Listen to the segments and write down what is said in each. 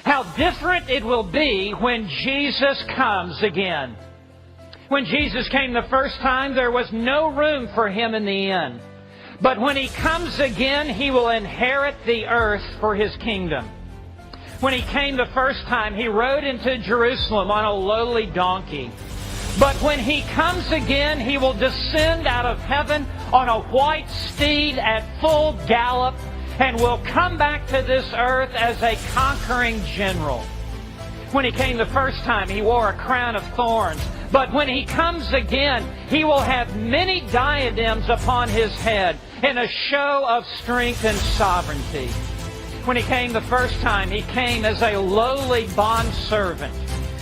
how different it will be when Jesus comes again. When Jesus came the first time, there was no room for Him in the inn. But when He comes again, He will inherit the earth for His kingdom. When He came the first time, He rode into Jerusalem on a lowly donkey. But when He comes again, He will descend out of heaven on a white steed at full gallop and will come back to this earth as a conquering general. When He came the first time, He wore a crown of thorns. But when He comes again, He will have many diadems upon His head in a show of strength and sovereignty. When He came the first time, He came as a lowly bondservant.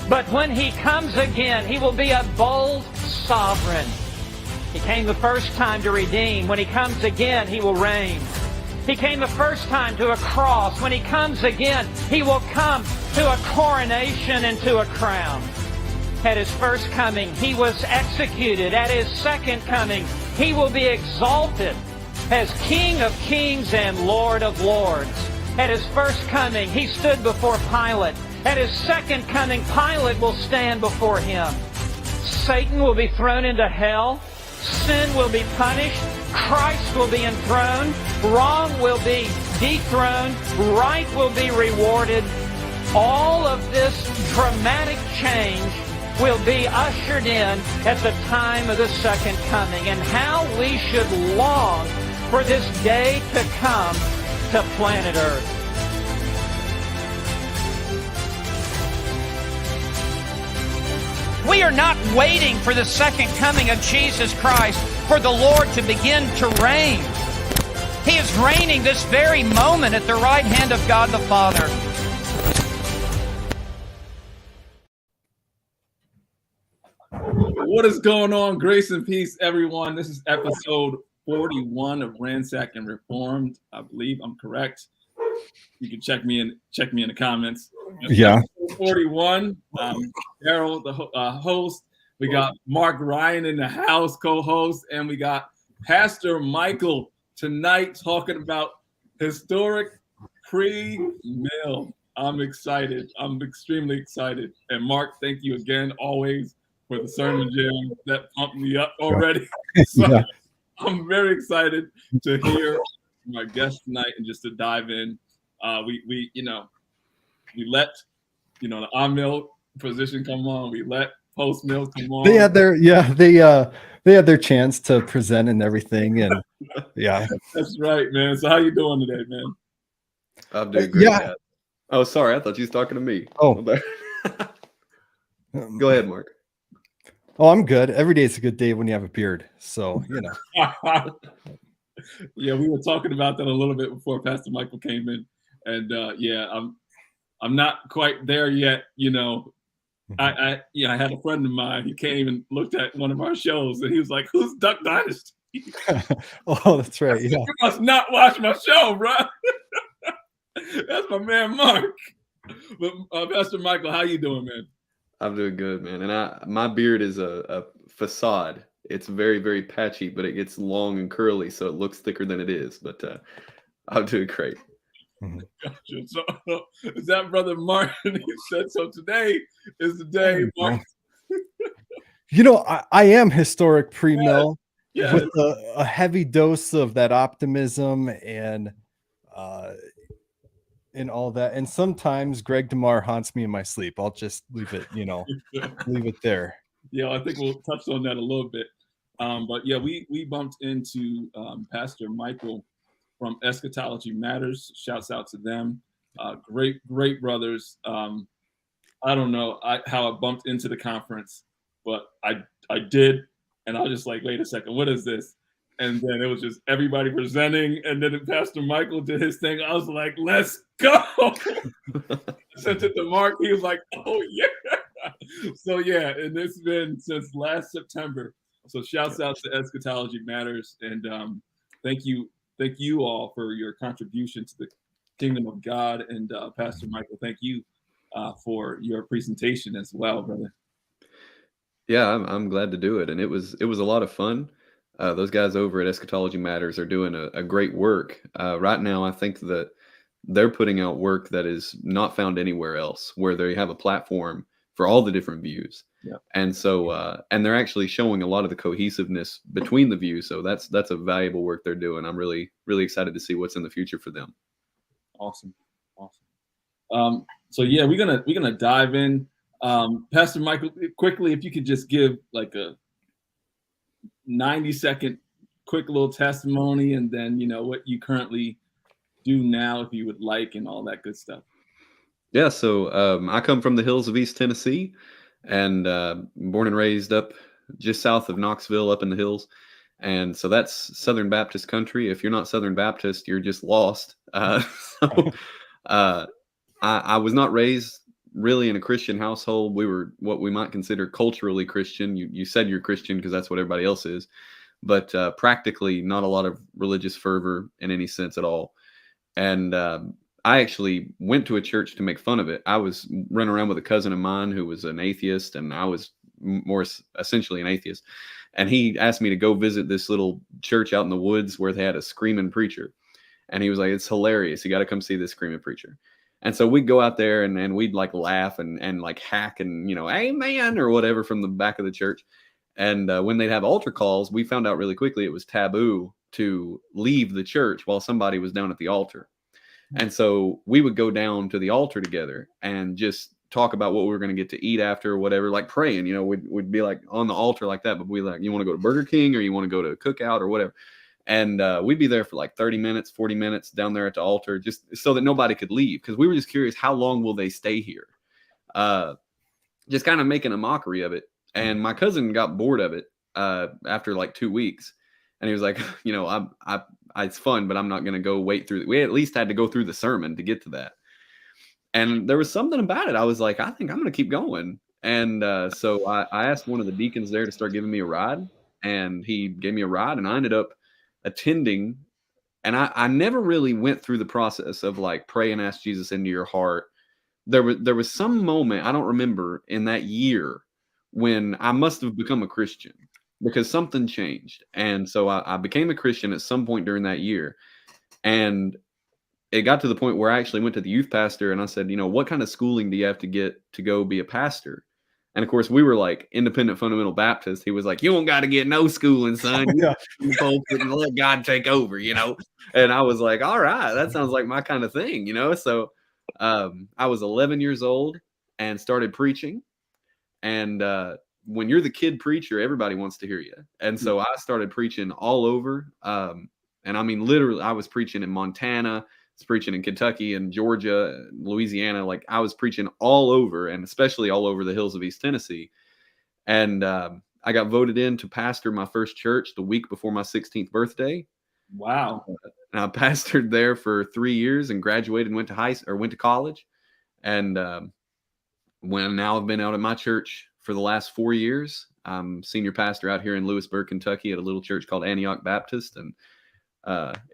But when He comes again, He will be a bold sovereign. He came the first time to redeem. When He comes again, He will reign. He came the first time to a cross. When He comes again, He will come to a coronation and to a crown. At His first coming, He was executed. At His second coming, He will be exalted as King of kings and Lord of lords. At His first coming, He stood before Pilate. At His second coming, Pilate will stand before Him. Satan will be thrown into hell. Sin will be punished. Christ will be enthroned. Wrong will be dethroned. Right will be rewarded. All of this dramatic change will be ushered in at the time of the second coming. And how we should long for this day to come to planet Earth. We are not waiting for the second coming of Jesus Christ for the Lord to begin to reign. He is reigning this very moment at the right hand of God the Father. What is going on? Grace and peace, everyone. This is episode 41 of Ransacked and Reformed. I believe I'm correct. You can check me in the comments. Yeah. 41. Daryl, the host. We got Mark Ryan in the house, co-host, and we got Pastor Michael tonight talking about historic pre-mill. I'm excited. I'm extremely excited. And Mark, thank you again, always, for the sermon jam that pumped me up already. So yeah. I'm very excited to hear my guest tonight and just to dive in. We let the on-mill position come on. We let post-mill come on. They had their chance to present and everything, and yeah. That's right, man. So how you doing today, man? I'm doing great. Yeah. Oh, sorry. I thought you was talking to me. Oh, go ahead, Mark. Oh, I'm good. Every day is a good day when you have a beard. So, Yeah, we were talking about that a little bit before Pastor Michael came in. And I'm not quite there yet, I had a friend of mine. He came and looked at one of our shows and he was like, "Who's Duck Dynasty?" Oh, that's right. Yeah. You must not watch my show, bro. That's my man Mark. But Pastor Michael, how you doing, man? I'm doing good, man. And my beard is a facade. It's very, very patchy, but it gets long and curly, so it looks thicker than it is. But I'm doing great. Gotcha. So is that Brother Martin? He said so. Today is the day, Mark. I am historic pre-mill yes. with a heavy dose of that optimism and all that. And sometimes Greg DeMar haunts me in my sleep. I'll just leave it, leave it there. Yeah, I think we'll touch on that a little bit. But yeah, we bumped into Pastor Michael from Eschatology Matters. Shouts out to them. Great brothers. I don't know how I bumped into the conference, but I did. And I was just like, wait a second, what is this? And then it was just everybody presenting. And then Pastor Michael did his thing. I was like, let's go. I sent it to Mark. He was like, oh, yeah. So, yeah, and it's been since last September. So shouts out to Eschatology Matters. And thank you all for your contribution to the kingdom of God. And Pastor Michael, thank you for your presentation as well, brother. Yeah, I'm glad to do it. And it was a lot of fun. Those guys over at Eschatology Matters are doing a great work. Right now, I think that they're putting out work that is not found anywhere else, where they have a platform for all the different views. Yeah. And so, and they're actually showing a lot of the cohesiveness between the views. So that's a valuable work they're doing. I'm really, really excited to see what's in the future for them. Awesome. So yeah, we're gonna dive in. Pastor Michael, quickly, if you could just give like a 90-second quick little testimony, and then what you currently do now, if you would like, and all that good stuff. Yeah, so I come from the hills of East Tennessee, and born and raised up just south of Knoxville, up in the hills. And so that's Southern Baptist country. If you're not Southern Baptist, you're just lost. I was not raised really in a Christian household. We were what we might consider culturally Christian. You said you're Christian because that's what everybody else is, but practically not a lot of religious fervor in any sense at all. And I actually went to a church to make fun of it. I was running around with a cousin of mine who was an atheist, and I was more essentially an atheist. And he asked me to go visit this little church out in the woods where they had a screaming preacher. And he was like, "It's hilarious. You got to come see this screaming preacher." And so we'd go out there and we'd like laugh and like hack and, amen or whatever from the back of the church. And when they'd have altar calls, we found out really quickly it was taboo to leave the church while somebody was down at the altar. And so we would go down to the altar together and just talk about what we were going to get to eat after or whatever, like praying, we'd be like on the altar like that. But we like, you want to go to Burger King or you want to go to a cookout or whatever. And we'd be there for like 30 minutes, 40 minutes down there at the altar, just so that nobody could leave. Because we were just curious, how long will they stay here? Just kind of making a mockery of it. And my cousin got bored of it after like 2 weeks. And he was like, it's fun, but I'm not going to go wait through. We at least had to go through the sermon to get to that. And there was something about it. I was like, I think I'm going to keep going. And so I asked one of the deacons there to start giving me a ride. And he gave me a ride, and I ended up attending. And I never really went through the process of like pray and ask Jesus into your heart. There was some moment, I don't remember, in that year when I must have become a Christian because something changed. And so I became a Christian at some point during that year. And it got to the point where I actually went to the youth pastor and I said, what kind of schooling do you have to get to go be a pastor? And of course, we were like independent fundamental Baptist. He was like, "You don't got to get no schooling, son. You and let God take over, And I was like, "All right, that sounds like my kind of thing, So I was 11 years old and started preaching. And when you're the kid preacher, everybody wants to hear you. And so I started preaching all over. And I mean, literally, I was preaching in Montana. I was preaching in Kentucky and Georgia, Louisiana. Like I was preaching all over, and especially all over the hills of East Tennessee. And I got voted in to pastor my first church the week before my 16th birthday. Wow. And I pastored there for 3 years and graduated and went to college. And now I've been out at my church for the last 4 years. I'm senior pastor out here in Lewisburg, Kentucky at a little church called Antioch Baptist. And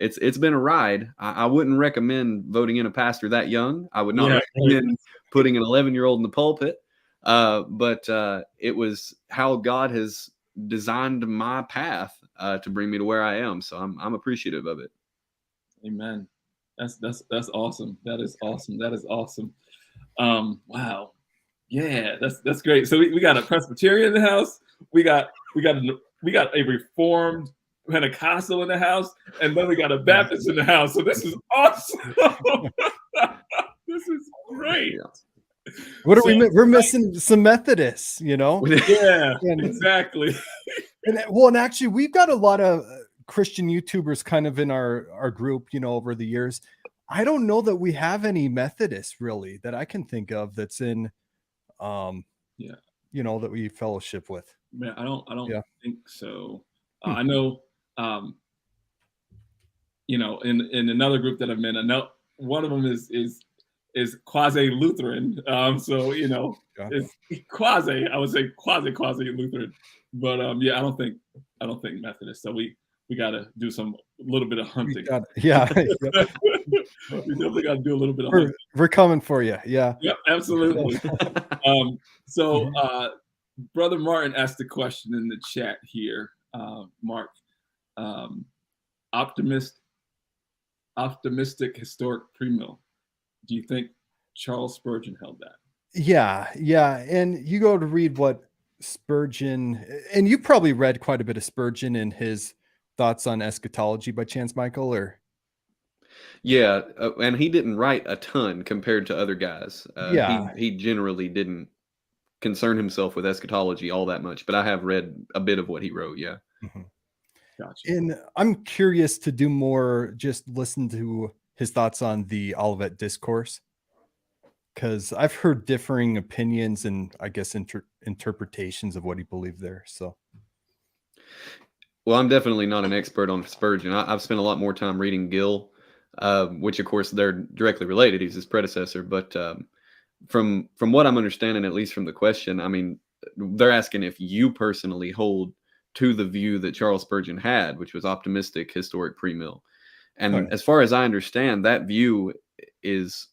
it's been a ride. I wouldn't recommend voting in a pastor that young. I would not recommend putting an 11-year-old in the pulpit. But it was how God has designed my path to bring me to where I am. So I'm appreciative of it. Amen. That's awesome. That is awesome. That is awesome. Wow. Yeah, that's great. So we got a Presbyterian in the house. We got a Reformed Pentecostal in the house, and then we got a Baptist in the house. So this is awesome. This is great. What are we? We're missing some Methodists, Yeah, exactly. And actually, we've got a lot of Christian YouTubers kind of in our group, over the years. I don't know that we have any Methodists really that I can think of that's in, that we fellowship with. Man, I don't think so. I know, in another group that I'm in, I know one of them is quasi Lutheran. It's quasi. I would say quasi Lutheran, but I don't think Methodist. So we got to do a little bit of hunting. We definitely got to do a little bit of hunting. We're coming for you. Yeah. Yep, absolutely. Brother Martin asked the question in the chat here. Mark, optimist optimistic historic premill. Do you think Charles Spurgeon held that? Yeah. And you go to read what Spurgeon, and you probably read quite a bit of Spurgeon and his thoughts on eschatology by chance, Michael, or? Yeah, and he didn't write a ton compared to other guys. Yeah. He generally didn't concern himself with eschatology all that much, but I have read a bit of what he wrote. Yeah. Mhm. Gotcha. And I'm curious to do more, just listen to his thoughts on the Olivet Discourse, because I've heard differing opinions and I guess interpretations of what he believed there. So, Well, I'm definitely not an expert on Spurgeon. I've spent a lot more time reading Gill, which of course they're directly related. He's his predecessor, but from what I'm understanding, at least from the question, I mean, they're asking if you personally hold to the view that Charles Spurgeon had, which was optimistic historic premill. And Okay. as far as I understand, that view is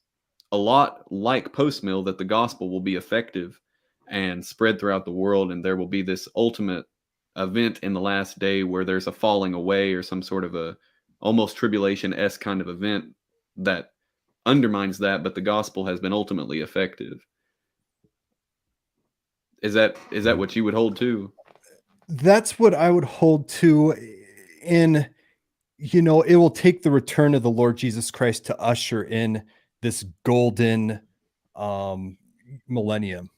a lot like postmill, that the gospel will be effective and spread throughout the world, and there will be this ultimate event in the last day where there's a falling away or some sort of a almost tribulation-esque kind of event that undermines that, but the gospel has been ultimately effective. Is that what you would hold to? That's what I would hold to. In, it will take the return of the Lord Jesus Christ to usher in this golden millennium.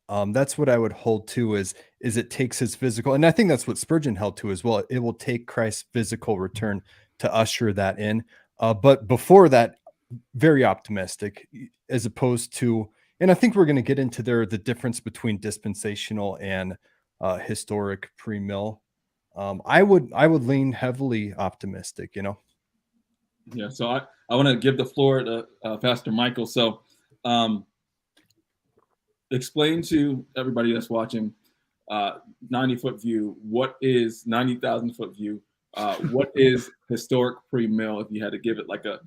That's what I would hold to, is it takes his physical, and I think that's what Spurgeon held to as well. It will take Christ's physical return to usher that in. But before that, very optimistic, as opposed to, and I think we're going to get into the difference between dispensational and historic premill. I would lean heavily optimistic, Yeah. So I want to give the floor to Pastor Michael. So explain to everybody that's watching 90-foot view. What is 90,000-foot view? What is historic premill, if you had to give it like a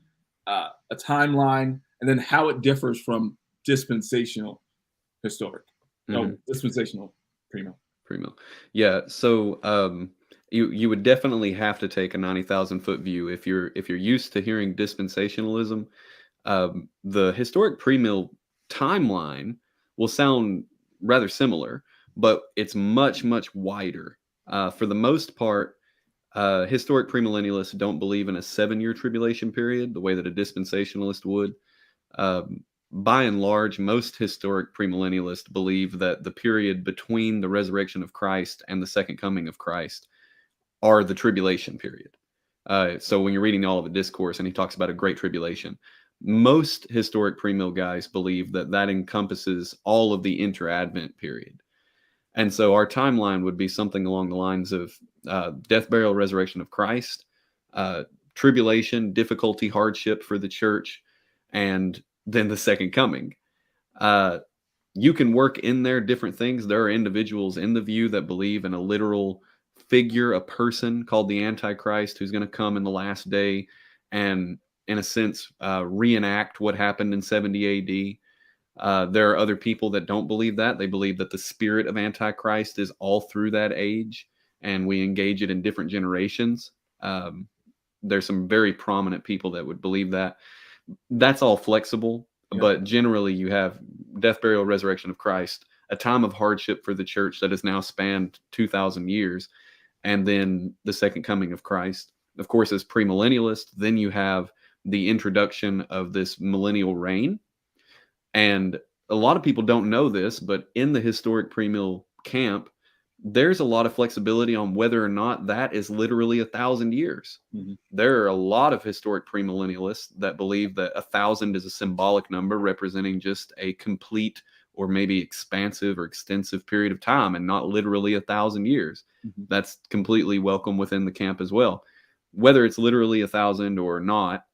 timeline, and then how it differs from dispensational historic. No, dispensational premill. Yeah. So you would definitely have to take a 90,000-foot view if you're used to hearing dispensationalism. The historic premill timeline will sound rather similar, but it's much wider. For the most part, historic premillennialists don't believe in a 7-year tribulation period the way that a dispensationalist would. By and large, most historic premillennialists believe that the period between the resurrection of Christ and the second coming of Christ are the tribulation period. So when you're reading the Olivet Discourse and he talks about a great tribulation, most historic premill guys believe that encompasses all of the inter-advent period. And so our timeline would be something along the lines of death, burial, resurrection of Christ, tribulation, difficulty, hardship for the church, and then the second coming. You can work in there different things. There are individuals in the view that believe in a literal figure, a person called the Antichrist, who's going to come in the last day and, in a sense, reenact what happened in 70 AD. There are other people that don't believe that. They believe that the spirit of Antichrist is all through that age, and we engage it in different generations. There's some very prominent people that would believe that. That's all flexible, but generally you have death, burial, resurrection of Christ, a time of hardship for the church that has now spanned 2,000 years, and then the second coming of Christ. Of course, as premillennialist, then you have the introduction of this millennial reign. And a lot of people don't know this, but in the historic premill camp, there's a lot of flexibility on whether or not that is literally 1,000 years. Mm-hmm. There are a lot of historic premillennialists that believe that 1,000 is a symbolic number representing just a complete or maybe expansive or extensive period of time and not literally 1,000 years. Mm-hmm. That's completely welcome within the camp as well. Whether it's literally 1,000 or not,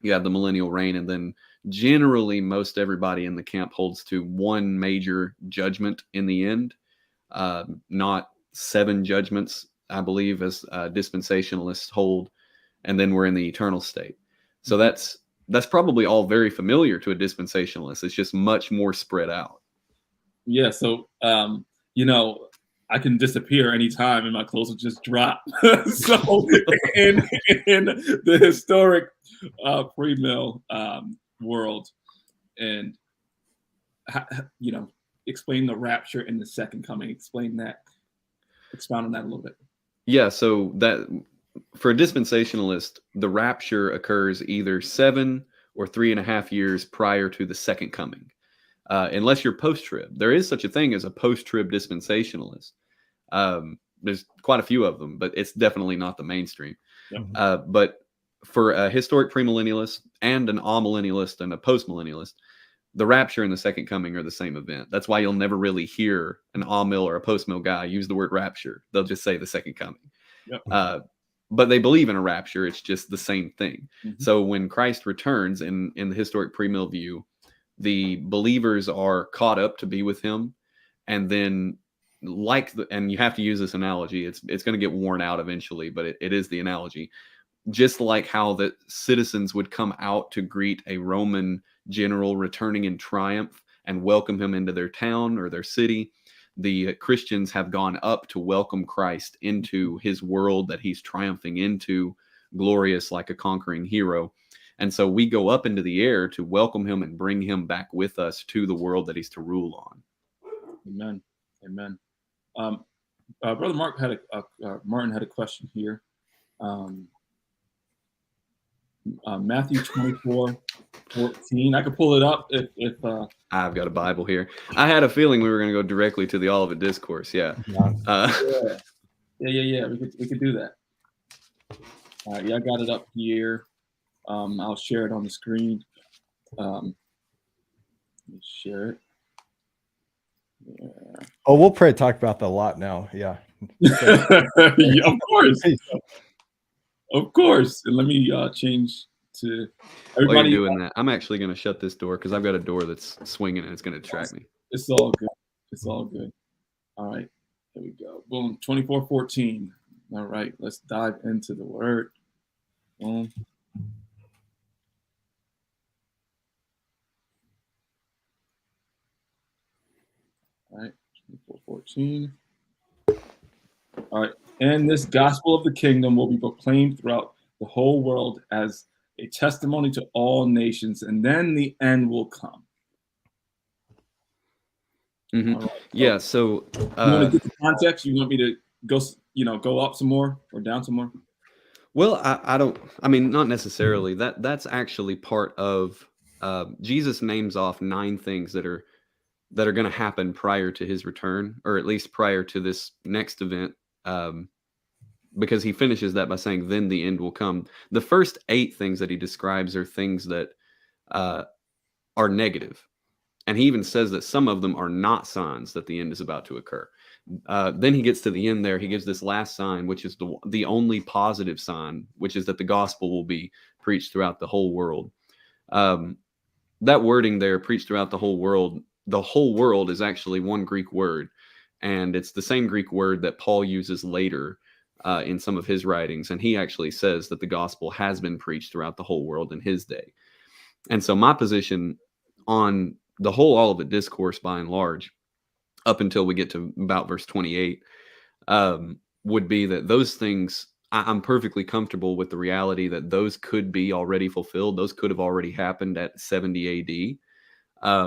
you have the millennial reign, and then generally most everybody in the camp holds to one major judgment in the end. Not 7 judgments, I believe, as dispensationalists hold, and then we're in the eternal state. So that's probably all very familiar to a dispensationalist. It's just much more spread out. Yeah. So I can disappear anytime and my clothes will just drop. So in the historic pre-mill world, and explain the rapture and the second coming. Expound on that a little bit. Yeah, so that for a dispensationalist, the rapture occurs either 7 or 3.5 years prior to the second coming. Unless you're post-trib. There is such a thing as a post-trib dispensationalist. There's quite a few of them, but it's definitely not the mainstream. Yep. But for a historic premillennialist and an amillennialist and a postmillennialist, the rapture and the second coming are the same event. That's why you'll never really hear an amil or a postmill guy use the word rapture. They'll just say the second coming. Yep. But they believe in a rapture. It's just the same thing. Mm-hmm. So when Christ returns in the historic premill view, the believers are caught up to be with him, and then and you have to use this analogy. It's going to get worn out eventually, but it is the analogy. Just like how the citizens would come out to greet a Roman general returning in triumph and welcome him into their town or their city, the Christians have gone up to welcome Christ into his world that he's triumphing into, glorious like a conquering hero. And so we go up into the air to welcome him and bring him back with us to the world that he's to rule on. Amen. Amen. Brother Mark had Martin had a question here. Matthew 24:14. I could pull it up if I've got a Bible here. I had a feeling we were going to go directly to the Olivet Discourse. Yeah. Yeah. We could do that. All right. Yeah, I got it up here. I'll share it on the screen. Let me share it. Yeah. Oh, we'll probably talk about that a lot now. Yeah. Yeah, of course. Of course. And let me change to everybody. While you're doing that, I'm actually going to shut this door because I've got a door that's swinging and it's going to distract me. It's all good. It's all good. All right. Here we go. Boom. 24:14. All right. Let's dive into the word. Boom. All right. 24:14. All right. And this gospel of the kingdom will be proclaimed throughout the whole world as a testimony to all nations, and then the end will come. Mm-hmm. Right. Yeah. So you want to get the context? You want me to go up some more or down some more? Well, I mean, not necessarily. That's actually part of Jesus names off 9 things that are going to happen prior to his return, or at least prior to this next event. Because he finishes that by saying, then the end will come. The first 8 things that he describes are things that are negative. And he even says that some of them are not signs that the end is about to occur. Then he gets to the end there. He gives this last sign, which is the only positive sign, which is that the gospel will be preached throughout the whole world. That wording there, preached throughout the whole world is actually one Greek word. And it's the same Greek word that Paul uses later in some of his writings. And he actually says that the gospel has been preached throughout the whole world in his day. And so my position on the whole Olivet Discourse, by and large, up until we get to about verse 28, would be that those things, I'm perfectly comfortable with the reality that those could be already fulfilled. Those could have already happened at 70 AD.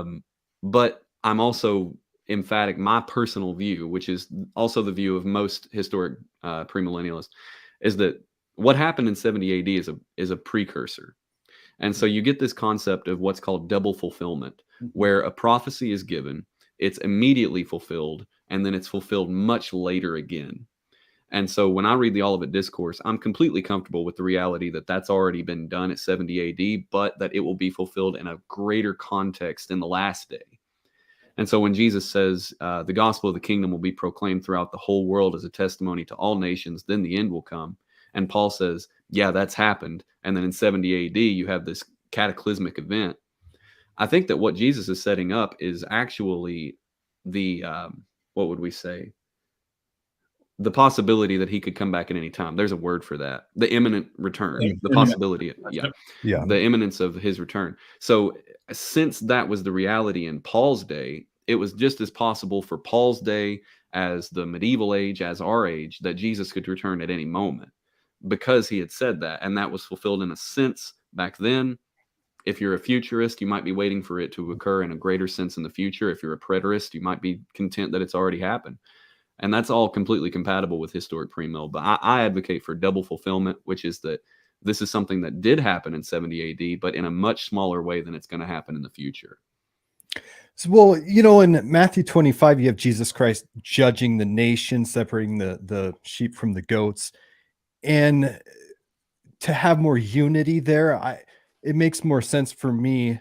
But I'm also emphatic, my personal view, which is also the view of most historic premillennialists, is that what happened in 70 AD is a precursor. And so you get this concept of what's called double fulfillment, where a prophecy is given, it's immediately fulfilled, and then it's fulfilled much later again. And so when I read the Olivet Discourse, I'm completely comfortable with the reality that that's already been done at 70 AD, but that it will be fulfilled in a greater context in the last day. And so when Jesus says the gospel of the kingdom will be proclaimed throughout the whole world as a testimony to all nations, then the end will come. And Paul says, yeah, that's happened. And then in 70 AD, you have this cataclysmic event. I think that what Jesus is setting up is actually the, what would we say? The possibility that he could come back at any time. There's a word for that. The imminent return, the possibility. Yeah. The imminence of his return. So since that was the reality in Paul's day, it was just as possible for Paul's day as the medieval age, as our age, that Jesus could return at any moment because he had said that. And that was fulfilled in a sense back then. If you're a futurist, you might be waiting for it to occur in a greater sense in the future. If you're a preterist, you might be content that it's already happened. And that's all completely compatible with historic premill. But I advocate for double fulfillment, which is that this is something that did happen in 70 AD, but in a much smaller way than it's going to happen in the future. So, well, in Matthew 25, you have Jesus Christ judging the nation, separating the sheep from the goats. And to have more unity there, it makes more sense for me,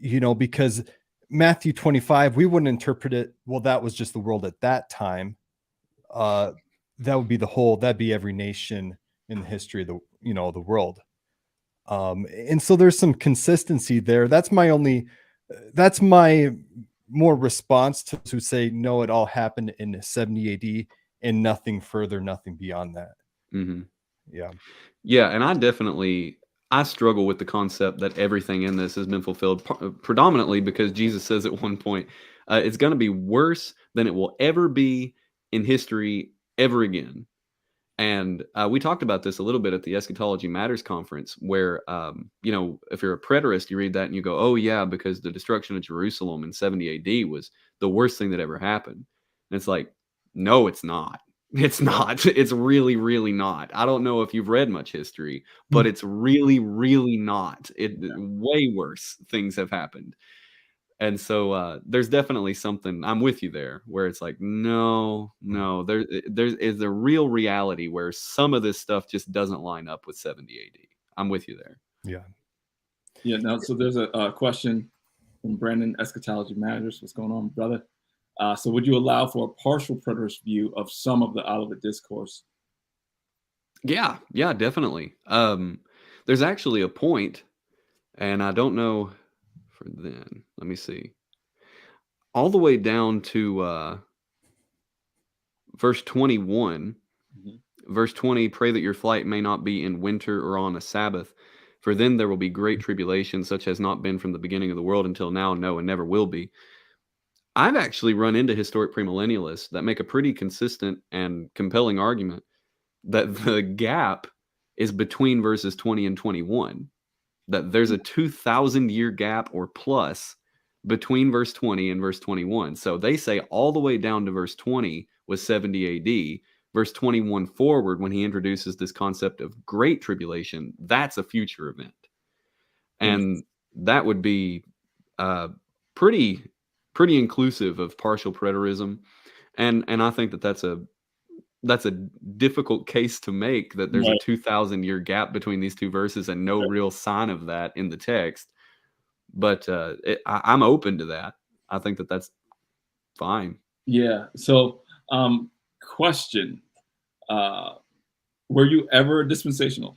because Matthew 25, we wouldn't interpret it, well, that was just the world at that time. That would be that'd be every nation in the history of the world. And so there's some consistency there. That's my more response to say, no, it all happened in 70 AD and nothing further, nothing beyond that. Mm-hmm. Yeah. And I struggle with the concept that everything in this has been fulfilled, predominantly because Jesus says at one point, it's going to be worse than it will ever be in history ever again. And we talked about this a little bit at the Eschatology Matters conference, where, if you're a preterist, you read that and you go, oh, yeah, because the destruction of Jerusalem in 70 AD was the worst thing that ever happened. And it's like, no, it's not. It's not. It's really, really not. I don't know if you've read much history, but it's really, really not. Way worse things have happened. And so there's definitely something, I'm with you there, where it's like, no, there is a real reality where some of this stuff just doesn't line up with 70 AD. I'm with you there. Yeah. Now, so there's a question from Brandon, Eschatology Matters. What's going on, brother? So would you allow for a partial preterist view of some of the Olivet Discourse? Yeah, definitely. There's actually a point, and I don't know for then. Let me see. All the way down to verse 21. Mm-hmm. Verse 20, pray that your flight may not be in winter or on a Sabbath, for then there will be great tribulation, such as not been from the beginning of the world until now, no, and never will be. I've actually run into historic premillennialists that make a pretty consistent and compelling argument that the gap is between verses 20 and 21, that there's a 2,000-year gap or plus between verse 20 and verse 21. So they say all the way down to verse 20 was 70 AD. Verse 21 forward, when he introduces this concept of great tribulation, that's a future event. And that would be pretty inclusive of partial preterism, and I think that's a difficult case to make, that there's a 2,000-year gap between these two verses and no real sign of that in the text. But I'm open to that. I think that's fine. Yeah. So, question: were you ever dispensationalist?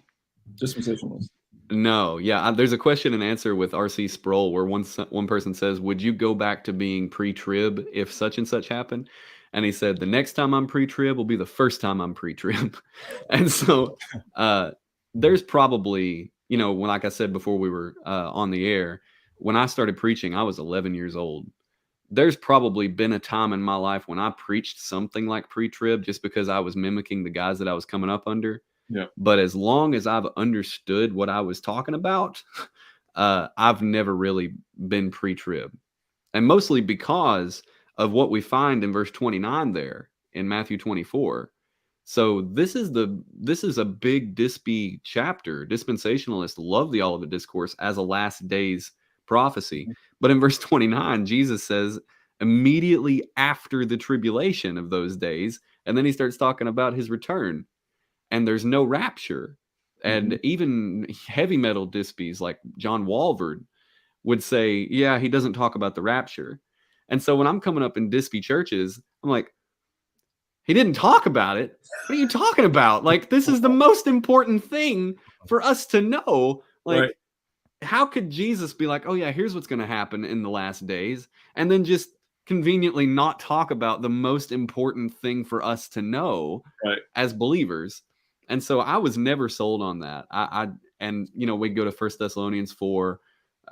No, yeah. There's a question and answer with R.C. Sproul where one person says, would you go back to being pre-trib if such and such happened? And he said, the next time I'm pre-trib will be the first time I'm pre-trib. And so there's probably, when, like I said before we were on the air, when I started preaching, I was 11 years old. There's probably been a time in my life when I preached something like pre-trib just because I was mimicking the guys that I was coming up under. Yeah. But as long as I've understood what I was talking about, I've never really been pre-trib. And mostly because of what we find in verse 29 there in Matthew 24. So this is a big dispy chapter. Dispensationalists love the Olivet Discourse as a last days prophecy. But in verse 29, Jesus says immediately after the tribulation of those days, and then he starts talking about his return. And there's no rapture. And even heavy metal dispies like John Walvoord would say, yeah, he doesn't talk about the rapture. And so when I'm coming up in dispy churches, I'm like, he didn't talk about it. What are you talking about? Like, this is the most important thing for us to know. Like, how could Jesus be like, oh yeah, here's what's going to happen in the last days, and then just conveniently not talk about the most important thing for us to know as believers? And so I was never sold on that. We'd go to 1 Thessalonians 4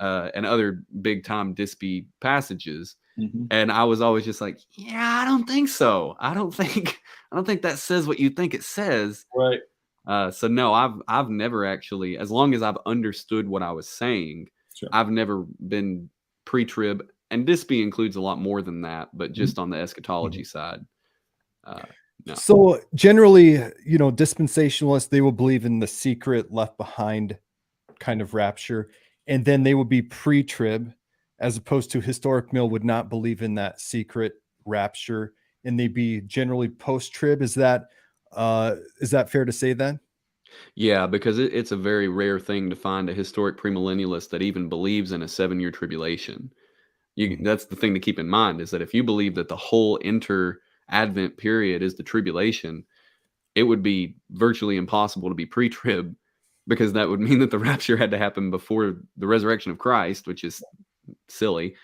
and other big time dispy passages. Mhm. And I was always just like, yeah, I don't think so. I don't think that says what you think it says. Right. So no, I've never actually, as long as I've understood what I was saying, Sure. I've never been pre-trib, and Dispy includes a lot more than that, but just on the eschatology side. No. So generally, dispensationalists, they will believe in the secret left behind kind of rapture, and then they will be pre-trib, as opposed to historic mill would not believe in that secret rapture, and they'd be generally post-trib. Is that fair to say then? Yeah, because it's a very rare thing to find a historic premillennialist that even believes in a 7-year tribulation. That's the thing to keep in mind, is that if you believe that the whole inter-advent period is the tribulation, it would be virtually impossible to be pre-trib, because that would mean that the rapture had to happen before the resurrection of Christ, which is silly.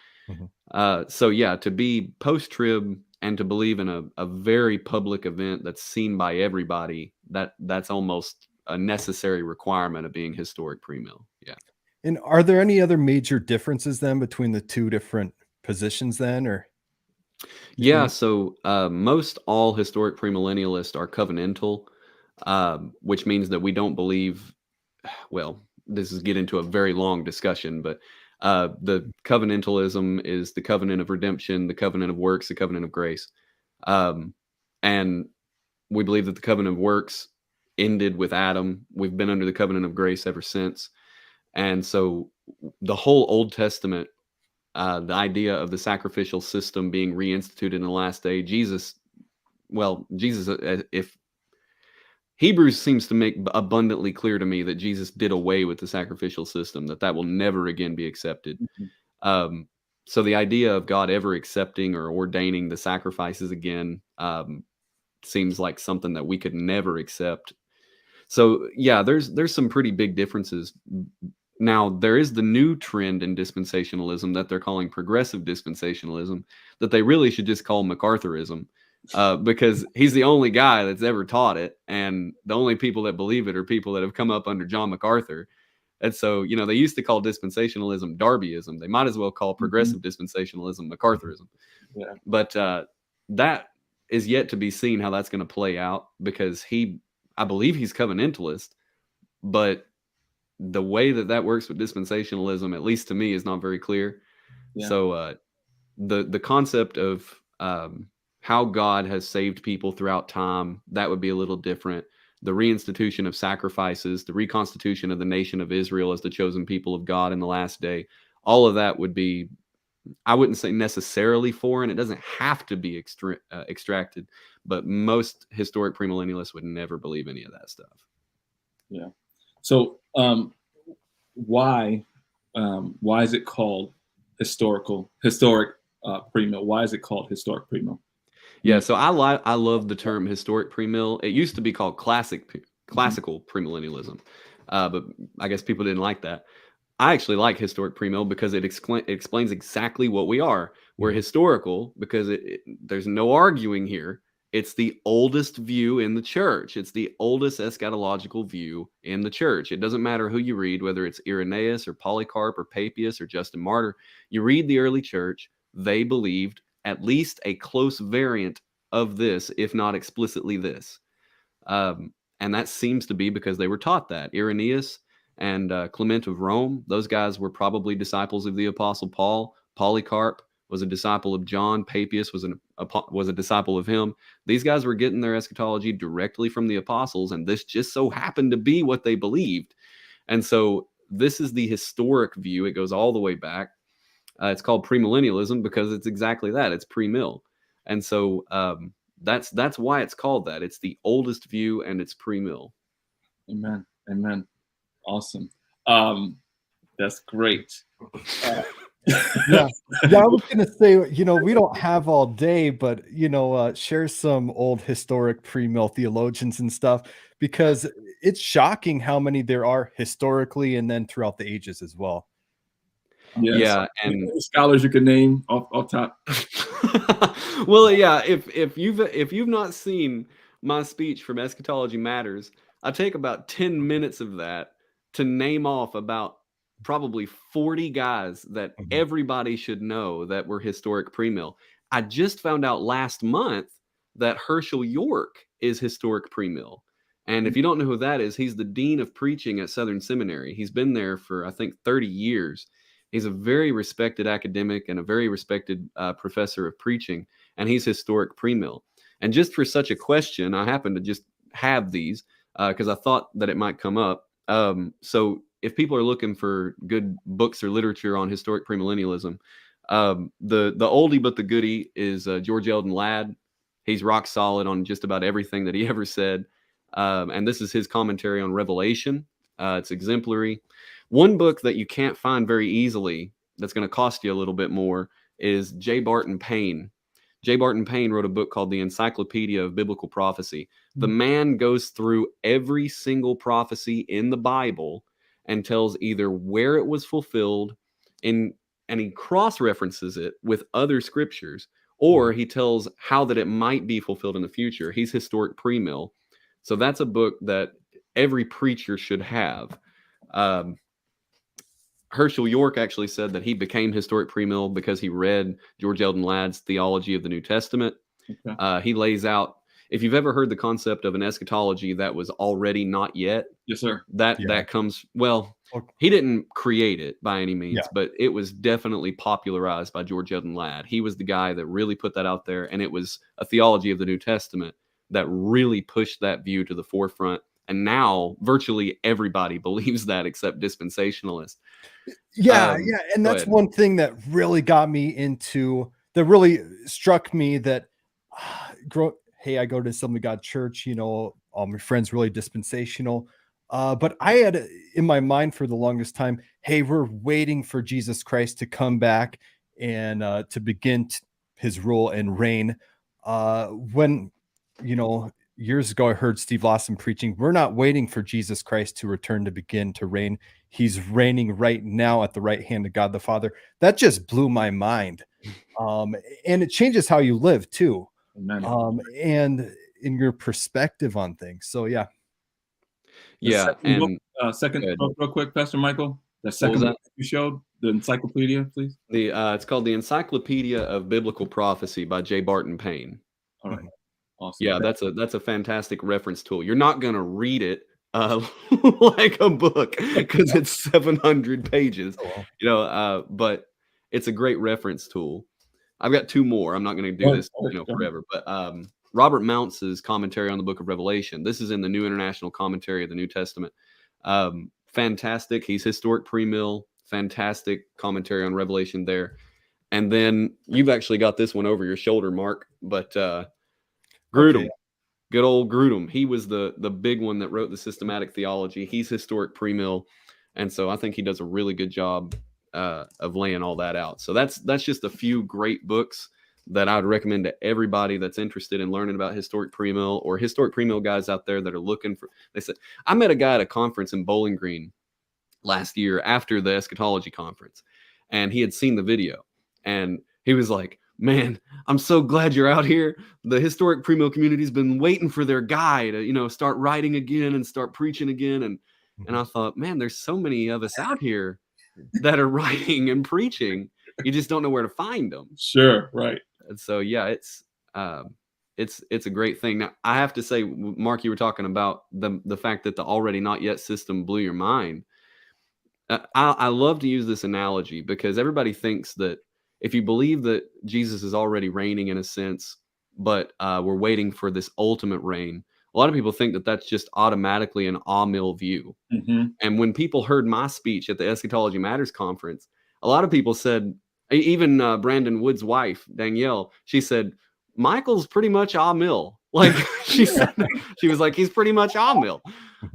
So yeah, to be post-trib and to believe in a very public event that's seen by everybody, that's almost a necessary requirement of being historic premill. Yeah. And are there any other major differences then between the two different positions then, or? Yeah, so most all historic premillennialists are covenantal, which means that we don't believe, well, this is get into a very long discussion, but the covenantalism is the covenant of redemption, the covenant of works, the covenant of grace. And we believe that the covenant of works ended with Adam. We've been under the covenant of grace ever since. And so the whole Old Testament, the idea of the sacrificial system being reinstituted in the last day, Jesus, if Hebrews seems to make abundantly clear to me that Jesus did away with the sacrificial system, that will never again be accepted. So the idea of God ever accepting or ordaining the sacrifices again seems like something that we could never accept. So yeah, there's some pretty big differences. Now, there is the new trend in dispensationalism that they're calling progressive dispensationalism, that they really should just call MacArthurism, because he's the only guy that's ever taught it, and the only people that believe it are people that have come up under John MacArthur. And so, they used to call dispensationalism Darbyism. They might as well call progressive dispensationalism MacArthurism. Yeah. But that is yet to be seen how that's going to play out, because I believe he's covenantalist, but the way that works with dispensationalism, at least to me, is not very clear. Yeah. So the concept of how God has saved people throughout time, that would be a little different. The reinstitution of sacrifices, the reconstitution of the nation of Israel as the chosen people of God in the last day, all of that would be, I wouldn't say necessarily foreign. It doesn't have to be extracted, but most historic premillennialists would never believe any of that stuff. Yeah. So why is it called historic premill? Why is it called historic premill? Yeah, so I love the term historic premill. It used to be called classical premillennialism, but I guess people didn't like that. I actually like historic premill because it explains exactly what we are. We're historical because there's no arguing here. It's the oldest view in the church. It's the oldest eschatological view in the church. It doesn't matter who you read, whether it's Irenaeus or Polycarp or Papias or Justin Martyr. You read the early church, they believed at least a close variant of this, if not explicitly this. And that seems to be because they were taught that. Irenaeus and Clement of Rome, those guys were probably disciples of the Apostle Paul. Polycarp was a disciple of John. Papias was a disciple of him. These guys were getting their eschatology directly from the apostles, and this just so happened to be what they believed. And so this is the historic view. It goes all the way back. It's called premillennialism because it's exactly that. It's pre-mill. And so that's why it's called that. It's the oldest view, and it's pre-mill. Amen. Amen. Awesome. That's great. Yeah, I was gonna say, we don't have all day, but share some old historic pre-mill theologians and stuff, because it's shocking how many there are historically and then throughout the ages as well. Yes. Yeah, and scholars you can name off top. Well, yeah, if you've not seen my speech from Eschatology Matters, I take about 10 minutes of that to name off about probably 40 guys that everybody should know that were historic premill. I just found out last month that Herschel York is historic premill. And if you don't know who that is, he's the dean of preaching at Southern Seminary. He's been there for, I think, 30 years. He's a very respected academic and a very respected professor of preaching, and he's historic premill. And just for such a question, I happen to just have these because I thought that it might come up. So if people are looking for good books or literature on historic premillennialism, the oldie but the goodie is George Eldon Ladd. He's rock solid on just about everything that he ever said. And this is his commentary on Revelation. It's exemplary. One book that you can't find very easily that's going to cost you a little bit more is J. Barton Payne. J. Barton Payne wrote a book called The Encyclopedia of Biblical Prophecy. The man goes through every single prophecy in the Bible and tells either where it was fulfilled, and he cross-references it with other scriptures, or he tells how that it might be fulfilled in the future. He's historic premill. So that's a book that every preacher should have. Herschel York actually said that he became historic premill because he read George Eldon Ladd's Theology of the New Testament. Okay. He lays out, if you've ever heard the concept of an eschatology that was already not yet. Yes, sir. That comes, well, he didn't create it by any means, but it was definitely popularized by George Eldon Ladd. He was the guy that really put that out there, and it was a theology of the New Testament that really pushed that view to the forefront. And now virtually everybody believes that except dispensationalists. Yeah. And that's one thing that really got me into, that really struck me that, hey, I go to Assembly of God Church, all my friends really dispensational. But I had in my mind for the longest time, hey, we're waiting for Jesus Christ to come back and to begin his rule and reign. When, years ago, I heard Steve Lawson preaching, we're not waiting for Jesus Christ to return to begin to reign. He's reigning right now at the right hand of God the Father. That just blew my mind. And it changes how you live too. And in your perspective on things. So, yeah. Yeah. Second book, real quick, Pastor Michael. The second book you showed, the encyclopedia, please. It's called The Encyclopedia of Biblical Prophecy by J. Barton Payne. All right. Awesome. Yeah, that's a fantastic reference tool. You're not going to read it like a book because it's 700 pages, but it's a great reference tool. I've got two more. I'm not going to do this forever, but Robert Mounce's commentary on the book of Revelation. This is in the New International Commentary of the New Testament. Fantastic. He's historic premill. Fantastic commentary on Revelation there. And then you've actually got this one over your shoulder, Mark, but Grudem, good old Grudem. He was the big one that wrote the systematic theology. He's historic premill. And so I think he does a really good job of laying all that out. So that's just a few great books that I would recommend to everybody that's interested in learning about historic premill, or historic premill guys out there that are looking for. They said, I met a guy at a conference in Bowling Green last year after the eschatology conference, and he had seen the video, and he was like, man, I'm so glad you're out here. The historic premill community's been waiting for their guy to, start writing again and start preaching again. And I thought, man, there's so many of us out here that are writing and preaching. You just don't know where to find them. Sure. Right. And so, yeah, it's a great thing. Now, I have to say, Mark, you were talking about the fact that the already not yet system blew your mind. I love to use this analogy because everybody thinks that if you believe that Jesus is already reigning in a sense, but we're waiting for this ultimate reign, a lot of people think that that's just automatically an Amil view. Mm-hmm. And when people heard my speech at the Eschatology Matters conference, a lot of people said, even Brandon Wood's wife, Danielle, she said, Michael's pretty much Amil. Like she said, she was like, he's pretty much Amil.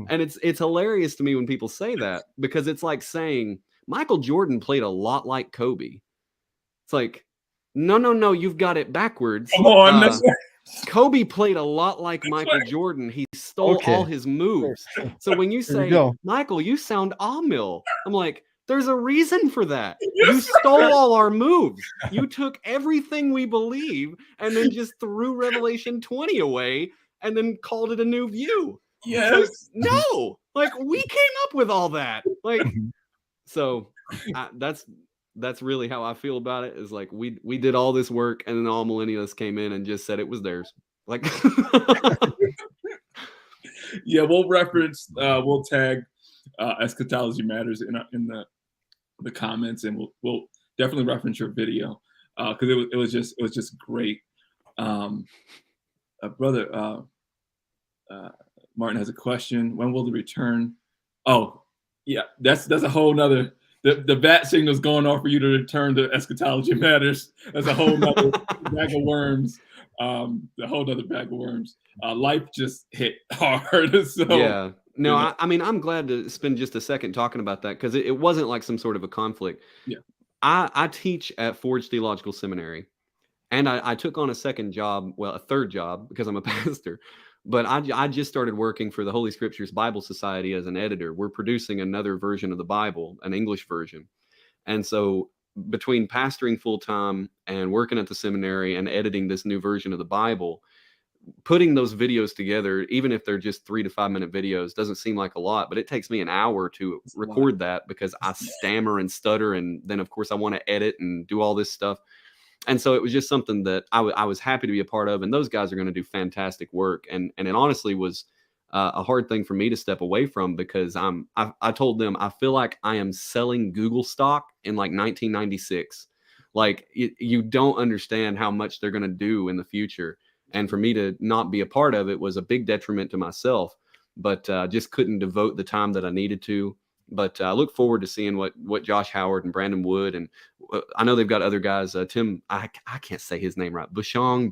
And it's hilarious to me when people say that, because it's like saying Michael Jordan played a lot like Kobe. It's like, no, you've got it backwards. Come on, Kobe played a lot like Michael Jordan. He stole all his moves. So when you say, Michael, you sound Amil, I'm like, there's a reason for that. You stole all our moves. You took everything we believe and then just threw Revelation 20 away and then called it a new view. Yes. No, like we came up with all that. Like, So that's really how I feel about it. Is like we did all this work, and then all millennialists came in and just said it was theirs. Like, Yeah, we'll reference, we'll tag Eschatology Matters in the comments, and we'll definitely reference your video because it was just great. Brother Martin has a question. When will the return? Oh, yeah, that's a whole nother. The bat signal's going off for you to return to Eschatology Matters. That's a whole nother bag of worms. A whole nother bag of worms. Life just hit hard. So yeah. No, I mean, I'm glad to spend just a second talking about that because it wasn't like some sort of a conflict. Yeah. I teach at Forge Theological Seminary, and I took on a second job, well, a third job because I'm a pastor. But I just started working for the Holy Scriptures Bible Society as an editor. We're producing another version of the Bible, an English version. And so between pastoring full time and working at the seminary and editing this new version of the Bible, putting those videos together, even if they're just 3 to 5 minute videos, doesn't seem like a lot, but it takes me an hour to record that because I stammer and stutter. And then, of course, I want to edit and do all this stuff. And so it was just something that I was happy to be a part of. And those guys are going to do fantastic work. And it honestly was a hard thing for me to step away from because I told them I feel like I am selling Google stock in like 1996. Like you don't understand how much they're going to do in the future. And for me to not be a part of it was a big detriment to myself, but just couldn't devote the time that I needed to. But I look forward to seeing what Josh Howard and Brandon Wood, and I know they've got other guys. Tim, I can't say his name right. Bouchon.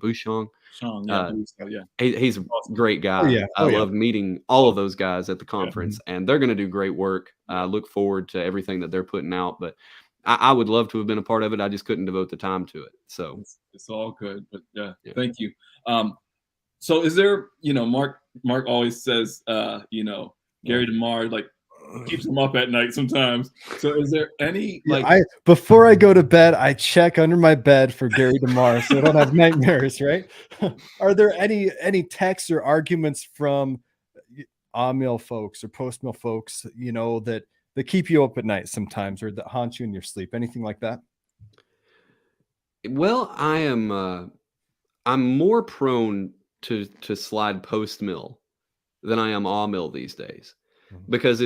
He's a great guy. I love meeting all of those guys at the conference, and they're going to do great work. I look forward to everything that they're putting out. But I would love to have been a part of it. I just couldn't devote the time to it. So it's all good. But yeah. Thank you. So is there, Mark always says, Gary DeMar, like, keeps him up at night sometimes. So is there any before I go to bed, I check under my bed for Gary DeMar so I don't have nightmares, right? Are there any texts or arguments from hmill folks or postmill folks, that keep you up at night sometimes or that haunt you in your sleep? Anything like that? Well, I'm more prone to slide postmill than I am hmill these days. Because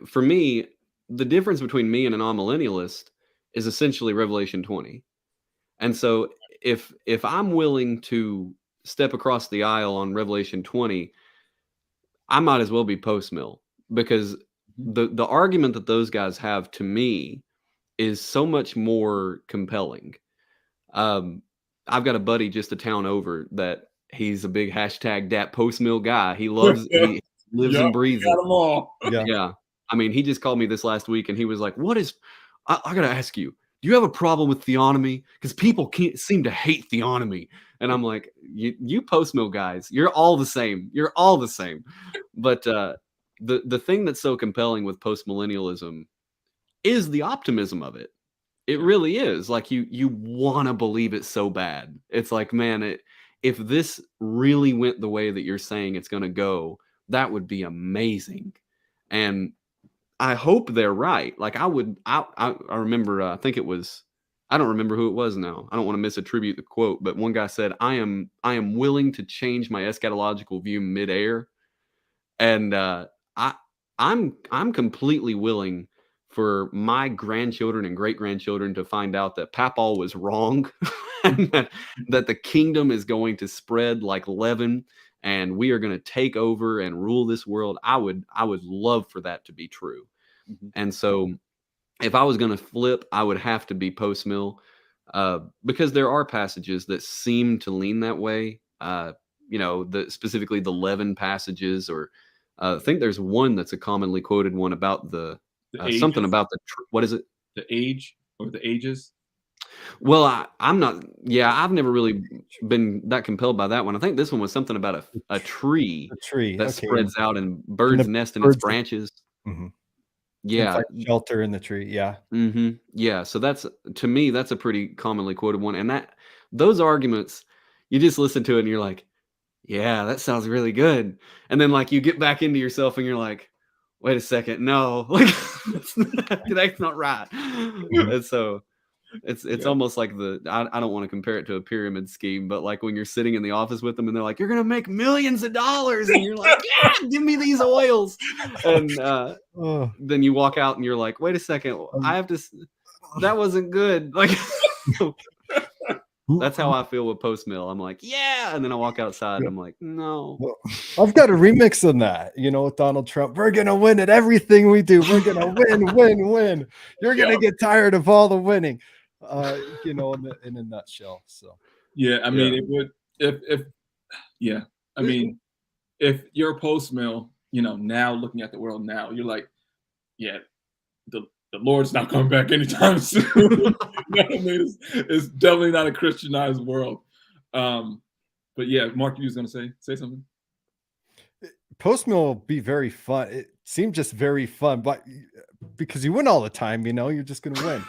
for me, the difference between me and an amillennialist is essentially Revelation 20. And so if I'm willing to step across the aisle on Revelation 20, I might as well be postmill because the argument that those guys have to me is so much more compelling. I've got a buddy just a town over that he's a big hashtag datpostmil guy. He loves he lives and breathes it. Yeah. I mean, he just called me this last week and he was like, I got to ask you, do you have a problem with theonomy? Because people can't seem to hate theonomy. And I'm like, you postmill guys, you're all the same. You're all the same. But the thing that's so compelling with postmillennialism is the optimism of it. It really is. Like you want to believe it so bad. It's like, man, if this really went the way that you're saying it's going to go, that would be amazing. And I hope they're right. Like I remember, I think it was, I don't remember who it was now. I don't want to misattribute the quote, but one guy said, I am willing to change my eschatological view midair. And I'm completely willing for my grandchildren and great-grandchildren to find out that Papal was wrong and that the kingdom is going to spread like leaven and we are going to take over and rule this world. I would love for that to be true. And so if I was going to flip, I would have to be postmill because there are passages that seem to lean that way. Specifically the leaven passages, or I think there's one that's a commonly quoted one about something about what is it? The age or the ages? Well, I'm not. Yeah, I've never really been that compelled by that one. I think this one was something about a tree. A tree that spreads out and birds nest in its branches. Mm-hmm. Yeah, like shelter in the tree. Yeah. Mm-hmm. Yeah. So to me, that's a pretty commonly quoted one. And those arguments, you just listen to it and you're like, yeah, that sounds really good. And then like you get back into yourself and you're like, wait a second, no, like that's not right. And so it's almost like I don't want to compare it to a pyramid scheme, but like when you're sitting in the office with them and they're like, you're gonna make millions of dollars, and you're like, yeah, give me these oils, and then you walk out and you're like, wait a second, I have to. That wasn't good. Like that's how I feel with post-mill. I'm like, yeah, and then I walk outside and I'm like, no. Well, I've got a remix on that, with Donald Trump. We're gonna win at everything we do. We're gonna win. You're gonna get tired of all the winning, in a nutshell. So yeah, I mean, it would if you're post-mill, now looking at the world now, you're like, yeah, the Lord's not coming back anytime soon. It's definitely not a Christianized world. But yeah, Mark, you was gonna say something. Post-mill will be very fun. It seemed just very fun, but because you win all the time, you're just gonna win.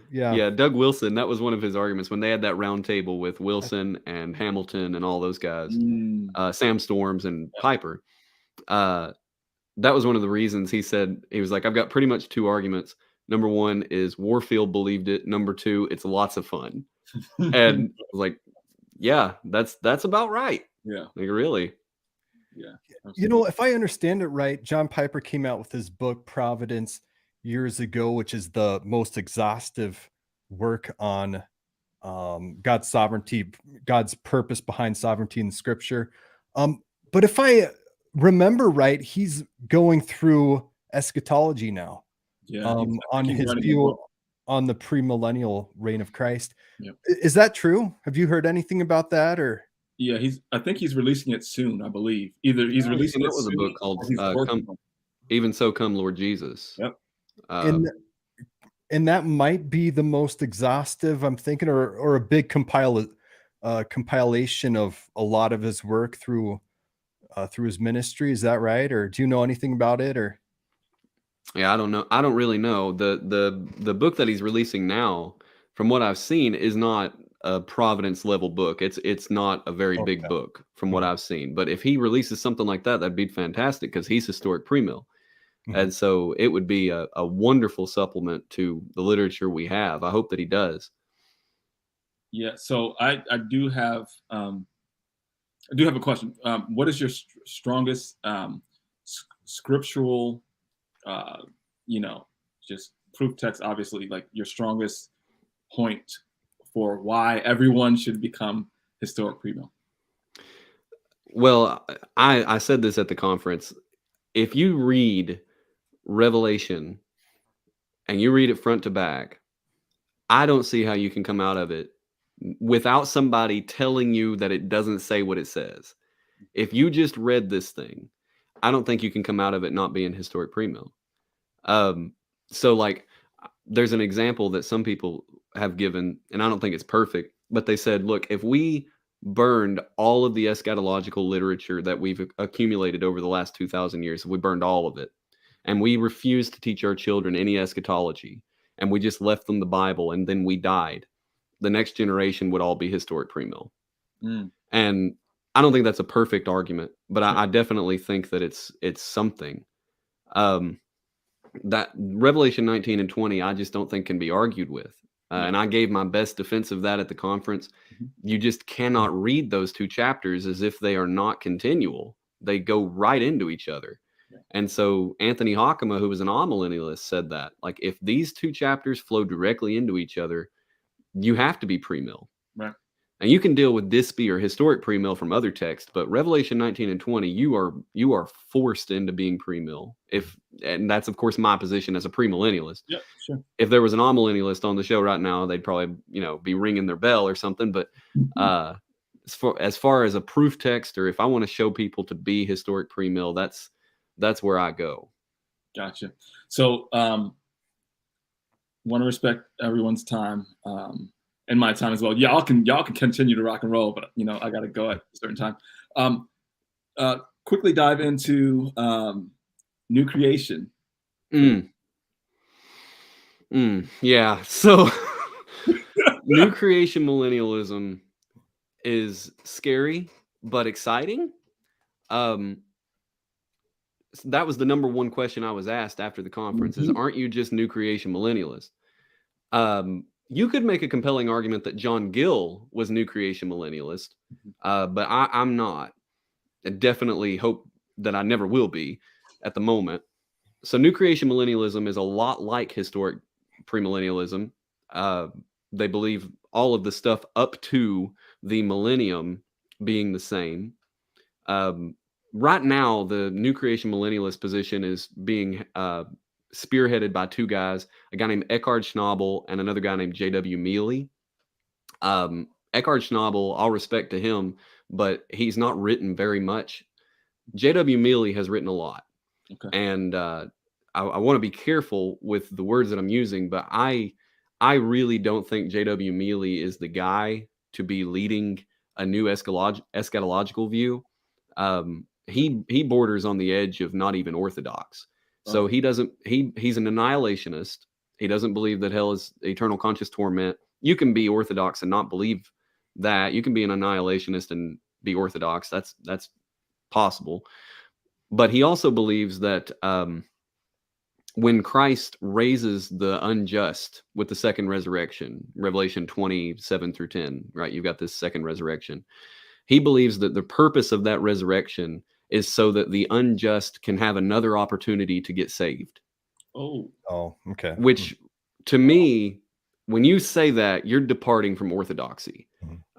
Yeah. Doug Wilson, that was one of his arguments when they had that round table with Wilson and Hamilton and all those guys, Sam Storms and Piper. That was one of the reasons he said, he was like, I've got pretty much two arguments. Number one is Warfield believed it. Number two, it's lots of fun. And I was like, yeah, that's about right. Yeah. Like really. Yeah. Absolutely. If I understand it right, John Piper came out with his book Providence years ago, which is the most exhaustive work on God's sovereignty, God's purpose behind sovereignty in Scripture. But if I remember right, he's going through eschatology now. Yeah, on his view on the premillennial reign of Christ. Yep. Is that true? Have you heard anything about that? Or yeah, I think he's releasing it soon. I believe either he's releasing it. That was a book called Even So Come Lord Jesus. Yep. And that might be the most exhaustive, I'm thinking, or a big compilation of a lot of his work through his ministry. Is that right? Or do you know anything about it? Or yeah, I don't know. I don't really know. The book that he's releasing now, from what I've seen, is not a Providence level book. It's not a very big book from what I've seen. But if he releases something like that, that'd be fantastic because he's historic premill. And so it would be a wonderful supplement to the literature we have. I hope that he does. Yeah. So I do have a question. What is your strongest scriptural, just proof text? Obviously, like your strongest point for why everyone should become historic premill. Well, I said this at the conference. If you read Revelation and you read it front to back, I don't see how you can come out of it without somebody telling you that it doesn't say what it says. If you just read this thing, I don't think you can come out of it not being historic premill. So like there's an example that some people have given, and I don't think it's perfect, but they said, look, if we burned all of the eschatological literature that we've accumulated over the last 2,000 years, if we burned all of it, and we refused to teach our children any eschatology, and we just left them the Bible, and then we died, the next generation would all be historic premill. And I don't think that's a perfect argument, but I definitely think that it's something. That Revelation 19 and 20, I just don't think can be argued with. And I gave my best defense of that at the conference. You just cannot read those two chapters as if they are not continual. They go right into each other. And so Anthony Hockema, who was an amillennialist, said that, like, if these two chapters flow directly into each other, you have to be premill. Right. And you can deal with Dispy or historic premill from other texts, but Revelation 19 and 20, you are forced into being premill. And that's of course my position as a premillennialist. Yeah, sure. If there was an amillennialist on the show right now, they'd probably be ringing their bell or something. But as far as a proof text, or if I want to show people to be historic premill, that's where I go. Gotcha. So want to respect everyone's time. And my time as well. Y'all can continue to rock and roll, but I got to go at a certain time. Quickly dive into new creation. Yeah. So new creation millennialism is scary but exciting. that was the number one question I was asked after the conference is, aren't you just new creation millennialist? You could make a compelling argument that John Gill was new creation millennialist, but I'm not. I definitely hope that I never will be at the moment. So new creation millennialism is a lot like historic premillennialism. They believe all of the stuff up to the millennium being the same. Right now, the new creation millennialist position is being spearheaded by two guys, a guy named Eckhard Schnabel and another guy named J.W. Mealy. Eckhard Schnabel, all respect to him, but he's not written very much. J.W. Mealy has written a lot. Okay. And I want to be careful with the words that I'm using, but I really don't think J.W. Mealy is the guy to be leading a new eschatological view. He borders on the edge of not even orthodox. So he's an annihilationist. He doesn't believe that hell is eternal conscious torment. You can be orthodox and not believe that. You can be an annihilationist and be orthodox. That's possible. But he also believes that when Christ raises the unjust with the second resurrection, Revelation 27-10, right? You've got this second resurrection. He believes that the purpose of that resurrection is so that the unjust can have another opportunity to get saved. Oh, okay. Which, to me, when you say that, you're departing from orthodoxy.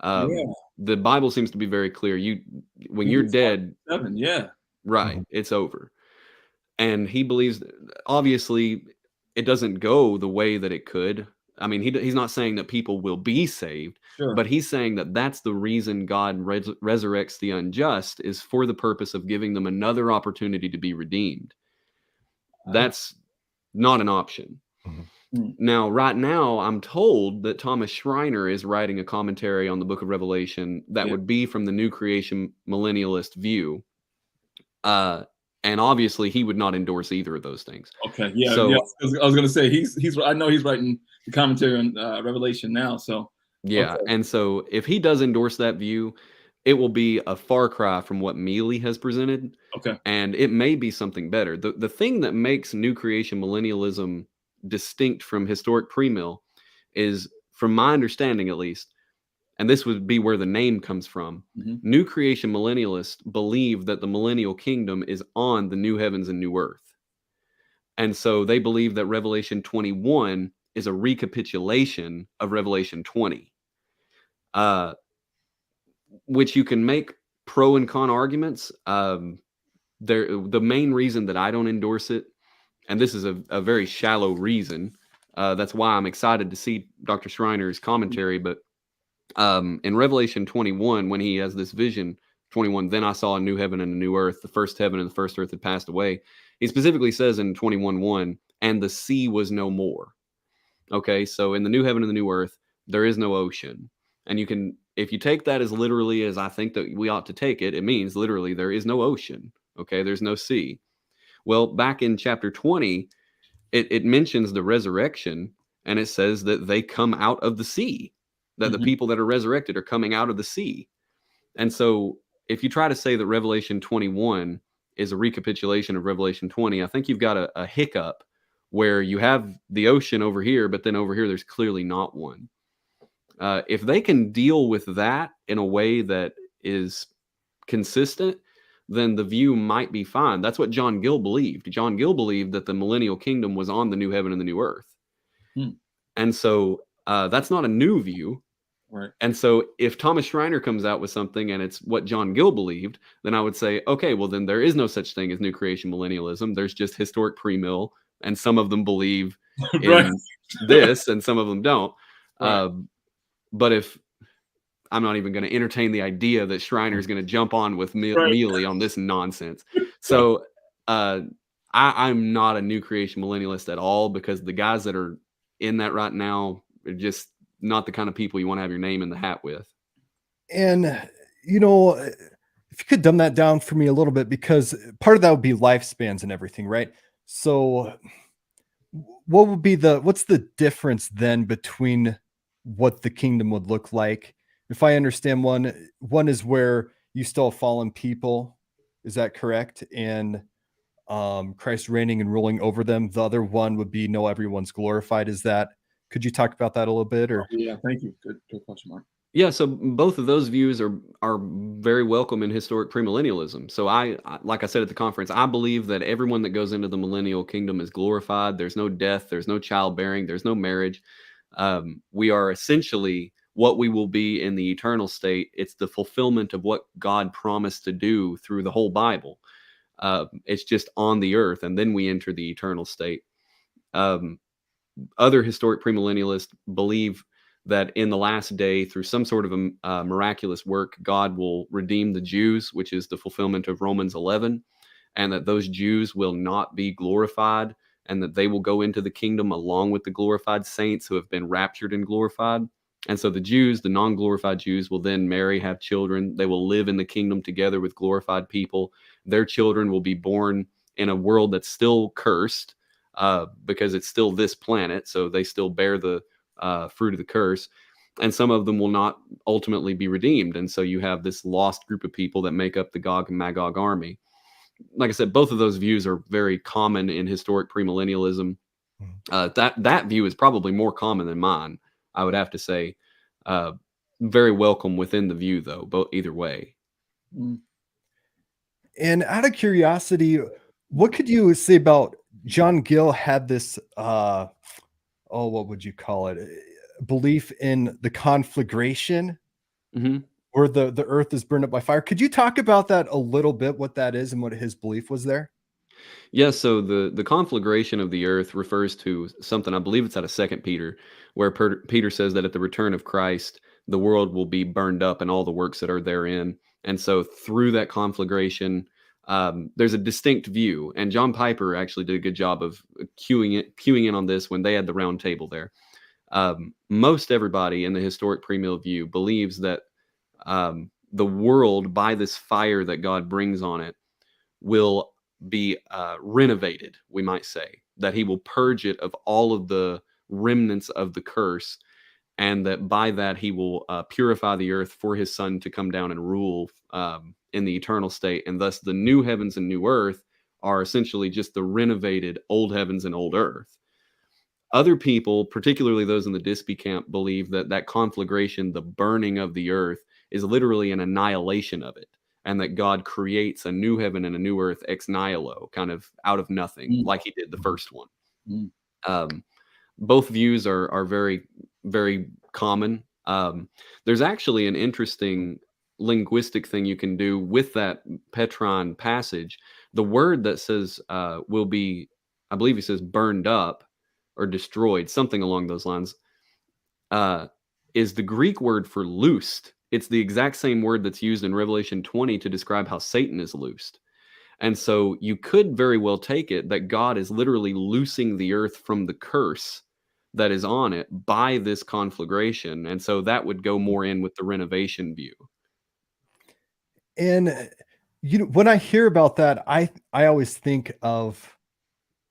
The Bible seems to be very clear. When you're dead, right, it's over. And he believes that, obviously, it doesn't go the way that it could. I mean, he's not saying that people will be saved, but he's saying that that's the reason God resurrects the unjust, is for the purpose of giving them another opportunity to be redeemed. That's not an option. Now, right now, I'm told that Thomas Schreiner is writing a commentary on the book of Revelation that would be from the new creation millennialist view. And obviously, he would not endorse either of those things. Okay, So, I was going to say I know he's writing the commentary on Revelation now. So and so if he does endorse that view, it will be a far cry from what Mealy has presented. Okay, and it may be something better. The thing that makes new creation millennialism distinct from historic premill is, from my understanding at least, and this would be where the name comes from, new creation millennialists believe that the millennial kingdom is on the new heavens and new earth. And so they believe that Revelation 21 is a recapitulation of Revelation 20, which you can make pro and con arguments. The main reason that I don't endorse it, and this is a very shallow reason, that's why I'm excited to see Dr. Schreiner's commentary, but in Revelation 21, when he has this vision, 21, then I saw a new heaven and a new earth. The first heaven and the first earth had passed away. He specifically says in 21:1, and the sea was no more. Okay, so in the new heaven and the new earth, there is no ocean. And you can, if you take that as literally as I think that we ought to take it, it means literally there is no ocean. Okay, there's no sea. Well, back in chapter 20, it mentions the resurrection, and it says that they come out of the sea. That the people that are resurrected are coming out of the sea. And so if you try to say that Revelation 21 is a recapitulation of Revelation 20, I think you've got a hiccup where you have the ocean over here, but then over here there's clearly not one. If they can deal with that in a way that is consistent, then the view might be fine. That's what John Gill believed. John Gill believed that the millennial kingdom was on the new heaven and the new earth. And so that's not a new view. Right. And so if Thomas Schreiner comes out with something and it's what John Gill believed, then I would say, okay, well, then there is no such thing as new creation millennialism. There's just historic premill, and some of them believe in this and some of them don't. But if I'm not even going to entertain the idea that Schreiner is going to jump on with Mealy on this nonsense. So I'm not a new creation millennialist at all, because the guys that are in that right now are just not the kind of people you want to have your name in the hat with. And, if you could dumb that down for me a little bit, because part of that would be lifespans and everything, right? So what would be what's the difference then between what the kingdom would look like? If I understand, one is where you still have fallen people. Is that correct? And Christ reigning and ruling over them. The other one would be no, everyone's glorified. Could you talk about that a little bit? Or Yeah, thank you. Good question, Mark. Yeah, so both of those views are very welcome in historic premillennialism. So like I said at the conference, I believe that everyone that goes into the millennial kingdom is glorified. There's no death, there's no childbearing, there's no marriage. We are essentially what we will be in the eternal state. It's the fulfillment of what God promised to do through the whole Bible. It's just on the earth, and then we enter the eternal state. Other historic premillennialists believe that in the last day, through some sort of a miraculous work, God will redeem the Jews, which is the fulfillment of Romans 11, and that those Jews will not be glorified, and that they will go into the kingdom along with the glorified saints who have been raptured and glorified. And so the Jews, the non-glorified Jews, will then marry, have children. They will live in the kingdom together with glorified people. Their children will be born in a world that's still cursed, because it's still this planet, so they still bear the fruit of the curse, and some of them will not ultimately be redeemed. And so you have this lost group of people that make up the Gog and Magog army. Like I said, both of those views are very common in historic premillennialism. That view is probably more common than mine, I would have to say. Very welcome within the view, though, both either way. And out of curiosity, what could you say about John Gill had this what would you call it? Belief in the conflagration, where the earth is burned up by fire. Could you talk about that a little bit, what that is and what his belief was there? Yeah, so the conflagration of the earth refers to something, I believe it's out of 2 Peter, where Peter says that at the return of Christ, the world will be burned up and all the works that are therein. And so through that conflagration, there's a distinct view, and John Piper actually did a good job of queuing in on this when they had the round table there. Most everybody in the historic premill view believes that the world, by this fire that God brings on it, will be renovated, we might say, that he will purge it of all of the remnants of the curse, and that by that he will purify the earth for his son to come down and rule in the eternal state. And thus the new heavens and new earth are essentially just the renovated old heavens and old earth. Other people, particularly those in the Dispy camp, believe that conflagration, the burning of the earth, is literally an annihilation of it, and that God creates a new heaven and a new earth ex nihilo, kind of out of nothing, like he did the first one. Both views are very, very common. There's actually an interesting linguistic thing you can do with that Petron passage. The word that says will be, I believe he says burned up or destroyed, something along those lines, is the Greek word for loosed. It's the exact same word that's used in Revelation 20 to describe how Satan is loosed. And so you could very well take it that God is literally loosing the earth from the curse that is on it by this conflagration. And so that would go more in with the renovation view. And when I hear about that, I always think of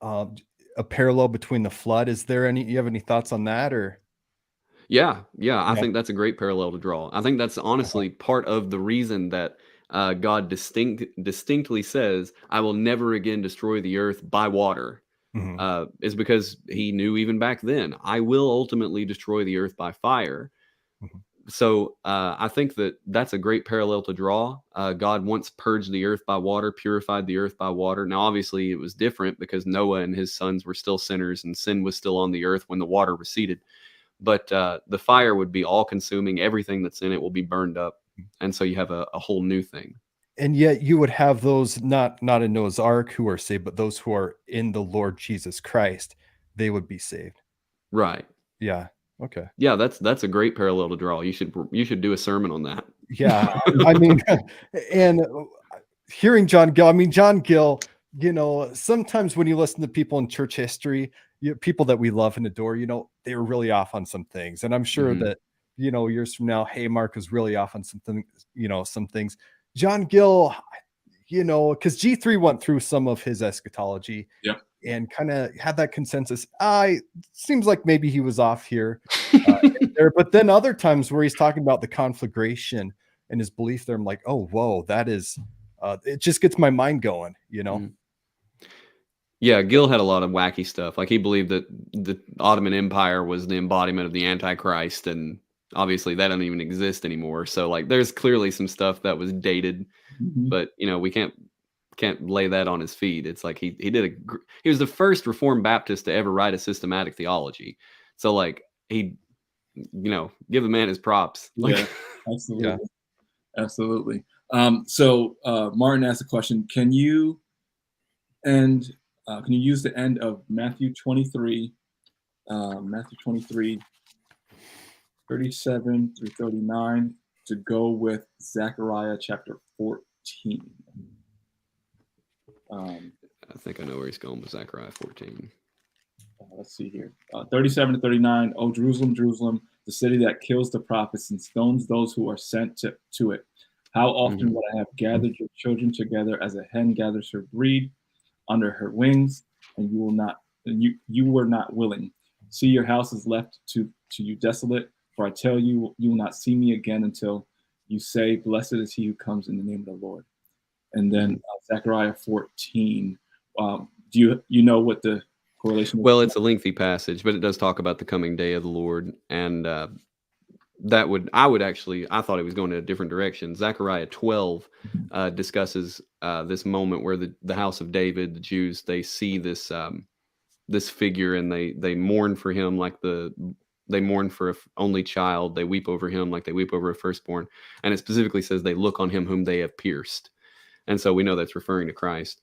a parallel between the flood. You have any thoughts on that? Or Yeah, I think that's a great parallel to draw. I think that's honestly part of the reason that God distinctly says, I will never again destroy the earth by water, is because he knew even back then, I will ultimately destroy the earth by fire. So I think that's a great parallel to draw. God once purged the earth by water, purified the earth by water. Now, obviously, it was different because Noah and his sons were still sinners and sin was still on the earth when the water receded. But the fire would be all-consuming. Everything that's in it will be burned up. And so you have a whole new thing. And yet you would have those not in Noah's Ark who are saved, but those who are in the Lord Jesus Christ, they would be saved. Right. Yeah. Okay. Yeah, that's a great parallel to draw. You should do a sermon on that. Yeah. I mean, and hearing John Gill, sometimes when you listen to people in church history, people that we love and adore, they were really off on some things. And I'm sure that, years from now, hey, Mark was really off on something, some things. John Gill, because G3 went through some of his eschatology. Yeah. And kind of had that consensus. Seems like maybe he was off here, but then other times where he's talking about the conflagration and his belief there, I'm like, oh, whoa, that is, it just gets my mind going, Yeah, Gil had a lot of wacky stuff. Like he believed that the Ottoman Empire was the embodiment of the Antichrist, and obviously that doesn't even exist anymore. So like, there's clearly some stuff that was dated, but we can't lay that on his feet. It's like he was the first Reformed Baptist to ever write a systematic theology. So like he, give the man his props. Yeah, absolutely, absolutely. So Martin asked a question: Can you use the end of Matthew 23, 37 through 39 to go with Zechariah chapter 14? I think I know where he's going with Zechariah 14. Let's see here. 37 to 39. Oh, Jerusalem, Jerusalem, the city that kills the prophets and stones those who are sent to it. How often would I have gathered your children together as a hen gathers her brood under her wings, and you were not willing. See, your house is left to you desolate, for I tell you, you will not see me again until you say, blessed is he who comes in the name of the Lord. And then Zechariah 14. Do you know what the correlation is? Well, it's a lengthy passage, but it does talk about the coming day of the Lord, and I thought it was going in a different direction. Zechariah 12 discusses this moment where the house of David, the Jews, they see this this figure, and they mourn for him like they mourn for an only child. They weep over him like they weep over a firstborn, and it specifically says they look on him whom they have pierced, and so we know that's referring to Christ.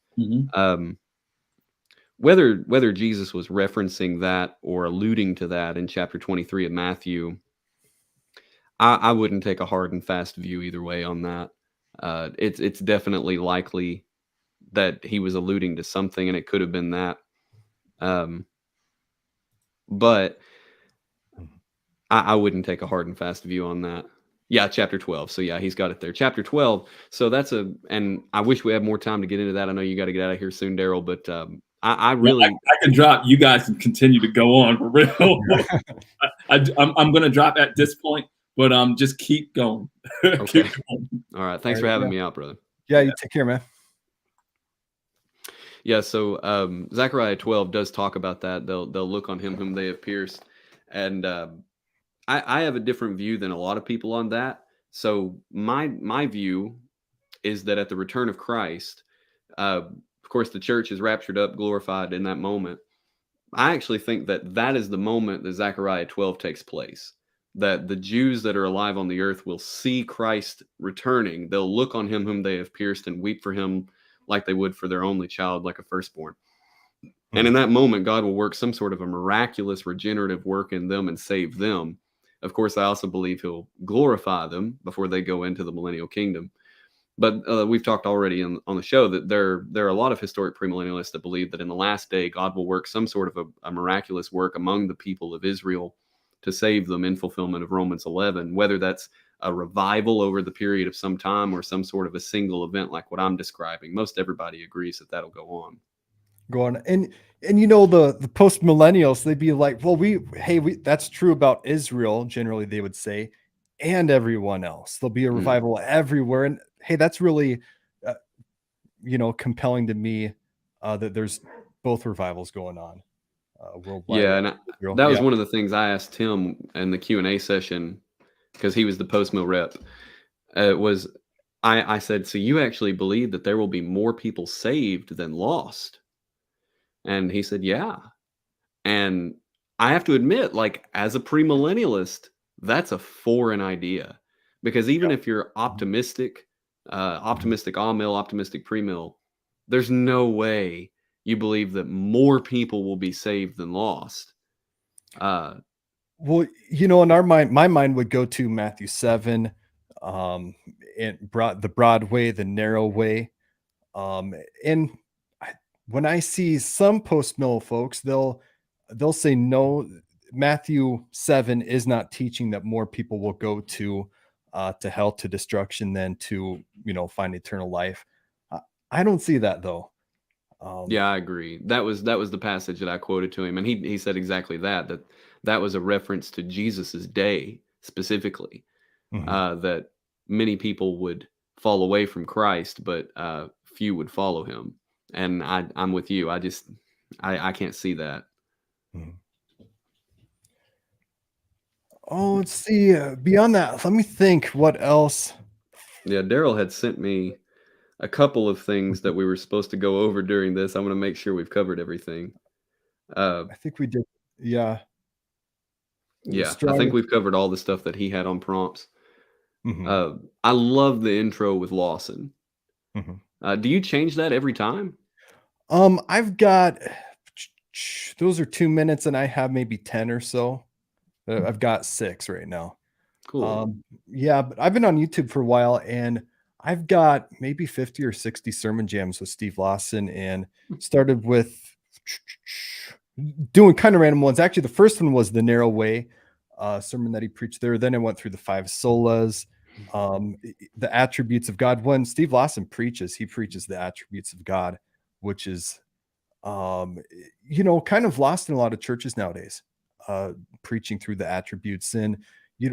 Whether Jesus was referencing that or alluding to that in chapter 23 of Matthew, I wouldn't take a hard and fast view either way on that. It's definitely likely that he was alluding to something, and it could have been that. But I wouldn't take a hard and fast view on that. Yeah, chapter 12. So yeah, he's got it there. Chapter 12. So and I wish we had more time to get into that. I know you got to get out of here soon, Daryl, but I can drop. You guys can continue to go on for real. I'm going to drop at this point, but just keep going. Okay. Keep going. All right. Thanks for having me out, brother. Yeah, you take care, man. Yeah. So Zechariah 12 does talk about that. They'll look on him whom they have pierced, and I have a different view than a lot of people on that. So my view is that at the return of Christ, of course, the church is raptured up, glorified in that moment. I actually think that is the moment that Zechariah 12 takes place, that the Jews that are alive on the earth will see Christ returning. They'll look on him whom they have pierced and weep for him like they would for their only child, like a firstborn. And in that moment, God will work some sort of a miraculous regenerative work in them and save them. Of course, I also believe he'll glorify them before they go into the millennial kingdom. But we've talked already on the show that there are a lot of historic premillennialists that believe that in the last day, God will work some sort of a miraculous work among the people of Israel to save them in fulfillment of Romans 11, whether that's a revival over the period of some time or some sort of a single event like what I'm describing. Most everybody agrees that that'll go on. And the post millennials, they'd be like, well, that's true about Israel. Generally, they would say, and everyone else. There'll be a revival everywhere. And hey, that's really, compelling to me that there's both revivals going on worldwide. Yeah, and that was one of the things I asked Tim in the Q&A session, because he was the post-mill rep. I said, so you actually believe that there will be more people saved than lost? And he said, yeah. And I have to admit, like, as a premillennialist, that's a foreign idea, because even if you're optimistic all-mill, optimistic pre-mill, there's no way you believe that more people will be saved than lost. Well, in our mind, my mind would go to Matthew 7, and the broad way, the narrow way. And when I see some post-mill folks, they'll say, no, Matthew 7 is not teaching that more people will go to hell, to destruction, than to, find eternal life. I don't see that though. Yeah, I agree. That was the passage that I quoted to him, and he said exactly that was a reference to Jesus's day specifically, that many people would fall away from Christ, but few would follow him. And I'm with you. I can't see that. Mhm. Oh, let's see. Beyond that, let me think. What else? Yeah, Daryl had sent me a couple of things that we were supposed to go over during this. I'm going to make sure we've covered everything. I think we did. Yeah. Yeah, I think Strong. we've covered all the stuff that he had on prompts. Mhm, I love the intro with Lawson. mhm. Do you change that every time? I've got those are 2 minutes, and I have maybe 10 or so. I've got 6 right now. Cool. Yeah, but I've been on YouTube for a while, and I've got maybe 50 or 60 sermon jams with Steve Lawson, and started with doing kind of random ones. Actually, the first one was the narrow way sermon that he preached there. Then I went through the 5 solas, the attributes of God. When Steve Lawson preaches, he preaches the attributes of God, which is kind of lost in a lot of churches nowadays, preaching through the attributes. And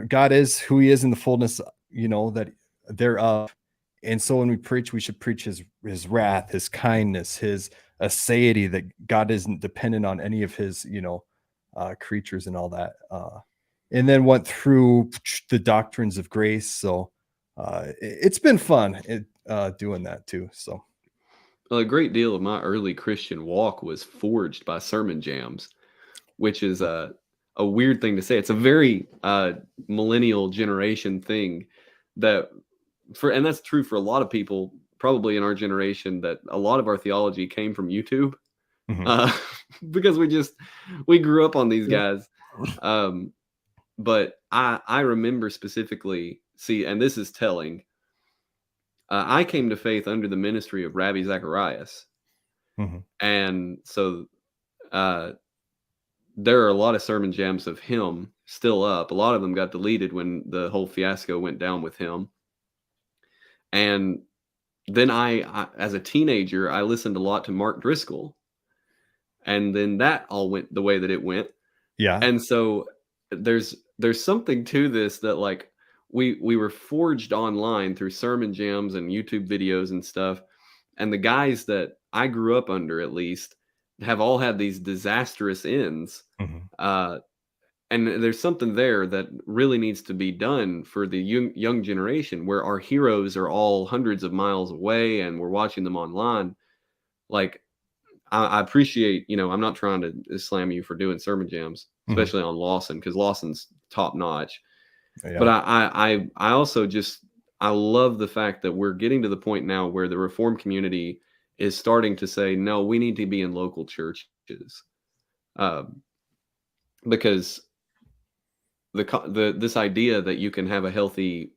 God is who he is in the fullness, that thereof. And so when we preach, we should preach his wrath, his kindness, his aseity, that God isn't dependent on any of his creatures and all that. And then went through the doctrines of grace. So it's been fun doing that too. So Well, a great deal of my early Christian walk was forged by sermon jams, which is a weird thing to say. It's a very millennial generation thing and that's true for a lot of people, probably in our generation, that a lot of our theology came from YouTube, mhm. because we grew up on these guys. But I remember specifically, and this is telling. I came to faith under the ministry of Rabbi Zacharias. Mhm. And so there are a lot of sermon jams of him still up. A lot of them got deleted when the whole fiasco went down with him. And then I as a teenager, I listened a lot to Mark Driscoll. And then that all went the way that it went. Yeah. And so there's something to this, that like we were forged online through sermon jams and YouTube videos and stuff. And the guys that I grew up under, at least, have all had these disastrous ends. Mhm. And there's something there that really needs to be done for the young generation, where our heroes are all hundreds of miles away and we're watching them online. Like, I appreciate, I'm not trying to slam you for doing sermon jams, Mhm. especially on Lawson, because Lawson's top notch. But Yeah. I also I love the fact that we're getting to the point now where the Reformed community is starting to say, no, we need to be in local churches, because this idea that you can have a healthy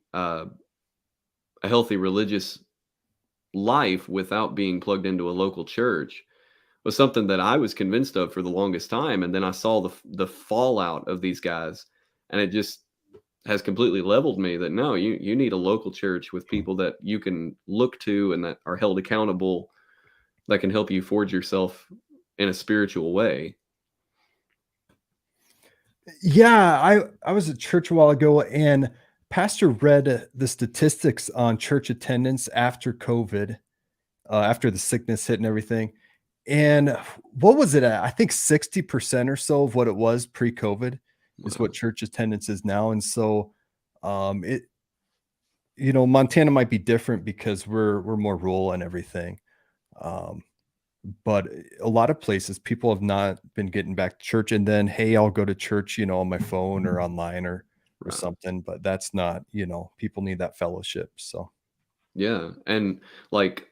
religious life without being plugged into a local church was something that I was convinced of for the longest time. And then I saw the fallout of these guys, and it just has completely leveled me that no, you need a local church with people that you can look to and that are held accountable, that can help you forge yourself in a spiritual way. Yeah, I was at church a while ago, and pastor read the statistics on church attendance after COVID, after the sickness hit and everything. And what was it at? I think 60% or so of what it was pre-COVID is what church attendance is now. And so it Montana might be different because we're more rural and everything. But a lot of places people have not been getting back to church, and then, hey, I'll go to church, on my phone or online or Right. something, but that's not, people need that fellowship. So Yeah. And like,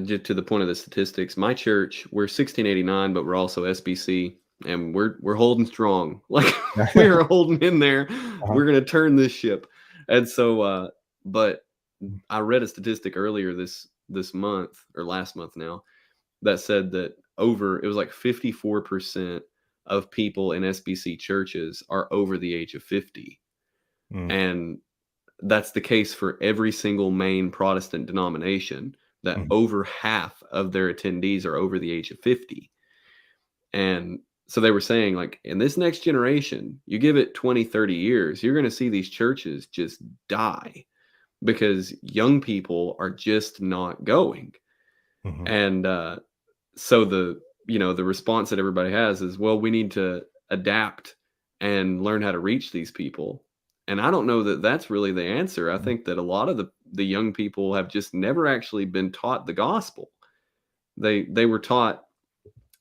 just to the point of the statistics, my church, we're 1689, but we're also SBC, and we're holding strong. Like, we are holding in there. We're going to turn this ship. And so, but I read a statistic earlier this month, or last month now, that said that it was like 54% of people in SBC churches are over the age of 50. And that's the case for every single main Protestant denomination, that over half of their attendees are over the age of 50. And so they were saying, like, in this next generation, you give it 20, 30 years, you're going to see these churches just die because young people are just not going. And so the response that everybody has is, well, we need to adapt and learn how to reach these people. And I don't know that that's really the answer. I think that a lot of the young people have just never actually been taught the gospel. They were taught,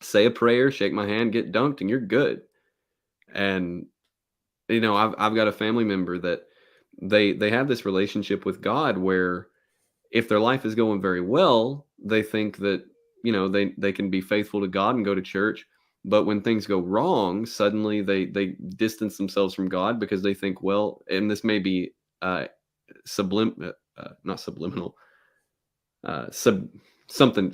say a prayer, shake my hand, get dunked, and you're good. And I've got a family member that they have this relationship with God where if their life is going very well, they think that they can be faithful to God and go to church. But when things go wrong, suddenly they distance themselves from God because they think, well, and this may be not subliminal, something.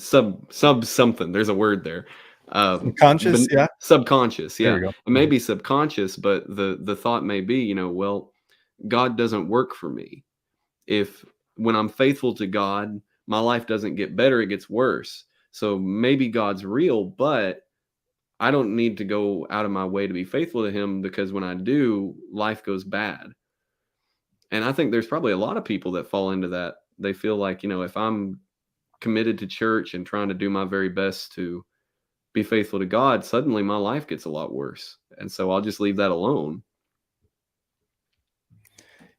There's a word there. Subconscious, yeah. Subconscious, yeah. There you go. It may be subconscious, but the thought may be, well, God doesn't work for me. If when I'm faithful to God, my life doesn't get better, it gets worse. So maybe God's real, but I don't need to go out of my way to be faithful to him, because when I do, life goes bad. And I think there's probably a lot of people that fall into that. They feel like, if I'm committed to church and trying to do my very best to be faithful to God, suddenly my life gets a lot worse. And so I'll just leave that alone.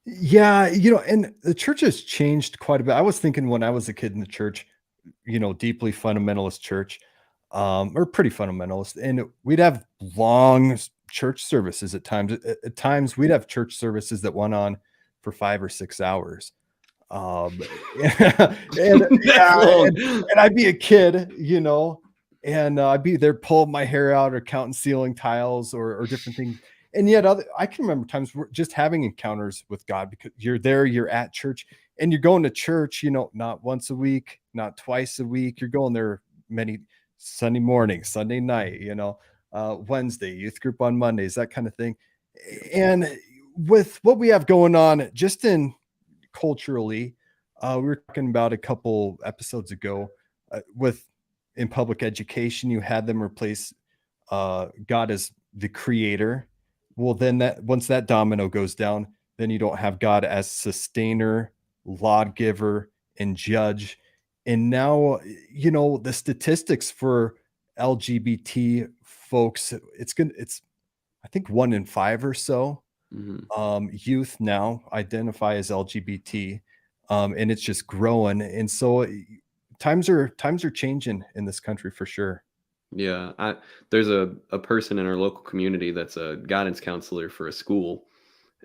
Yeah, and the church has changed quite a bit. I was thinking when I was a kid in the church, deeply fundamentalist church, or pretty fundamentalist, and we'd have long church services at times. At times, we'd have church services that went on for 5 or 6 hours. And I'd be a kid, and I'd be there pulling my hair out or counting ceiling tiles or different things. And yet I can remember times we're just having encounters with God, because you're there, you're at church, and you're going to church, not once a week, not twice a week. You're going there many Sunday morning, Sunday night, Wednesday, youth group on Mondays, that kind of thing. And with what we have going on just in culturally, we were talking about a couple episodes ago in public education, you had them replace God as the creator. Well, then once that domino goes down, then you don't have God as sustainer, lawgiver, and judge. And now, the statistics for LGBT folks, it's I think 1 in 5 or so youth now identify as LGBT, and it's just growing. And so times are changing in this country for sure. Yeah, there's a person in our local community that's a guidance counselor for a school,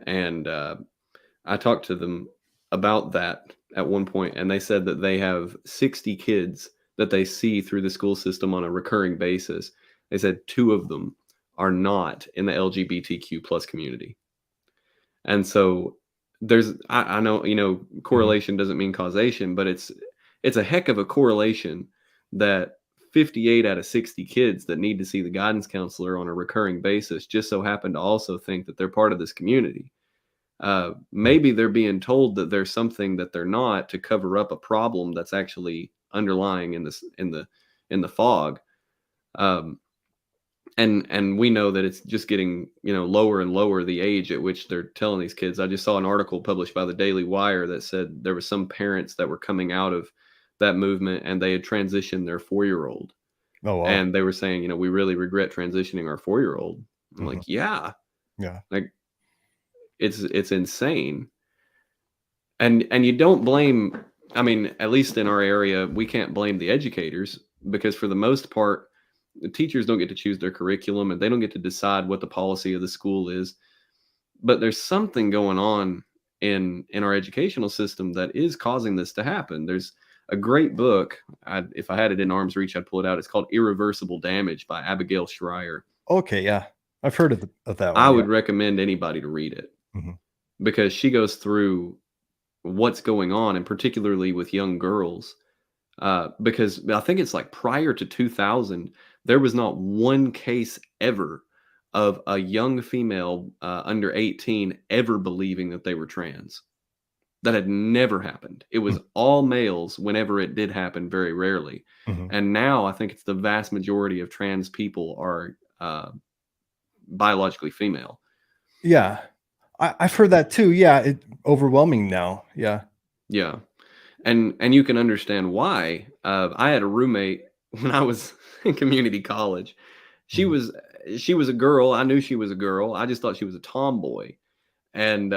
and I talked to them about that at one point, and they said that they have 60 kids that they see through the school system on a recurring basis. They said 2 of them are not in the LGBTQ plus community. And so I know, correlation doesn't mean causation, but it's a heck of a correlation that 58 out of 60 kids that need to see the guidance counselor on a recurring basis just so happen to also think that they're part of this community. Maybe they're being told that there's something that they're not to cover up a problem that's actually underlying in the fog. And we know that it's just getting, lower and lower the age at which they're telling these kids. I just saw an article published by the Daily Wire that said there were some parents that were coming out of that movement and they had transitioned their 4-year-old. Oh, wow. And they were saying, we really regret transitioning our 4-year-old. I'm like, yeah. Like it's insane. And you don't blame, at least in our area, we can't blame the educators, because for the most part, the teachers don't get to choose their curriculum and they don't get to decide what the policy of the school is. But there's something going on in our educational system that is causing this to happen. There's a great book. If I had it in arm's reach, I'd pull it out. It's called Irreversible Damage by Abigail Schreier. Okay, yeah. I've heard of that one. I would recommend anybody to read it, because she goes through what's going on, and particularly with young girls. Because I think it's like prior to 2000, there was not one case ever of a young female under 18 ever believing that they were trans. That had never happened. It was all males whenever it did happen, very rarely. And now I think it's the vast majority of trans people are biologically female. Yeah. I've heard that too. Yeah. It's overwhelming now. Yeah. Yeah. And you can understand why. I had a roommate when I was community college. She Mhm. was a girl. I knew she was a girl. I just thought she was a tomboy, and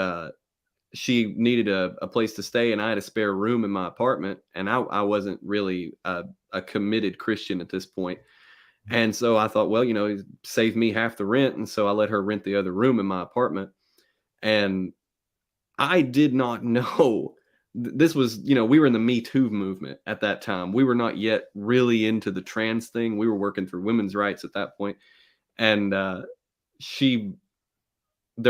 she needed a place to stay, and I had a spare room in my apartment, and I wasn't really a committed Christian at this point. And so I thought, well, save me half the rent. And so I let her rent the other room in my apartment. And I did not know this was, we were in the Me Too movement at that time. We were not yet really into the trans thing. We were working through women's rights at that point. And there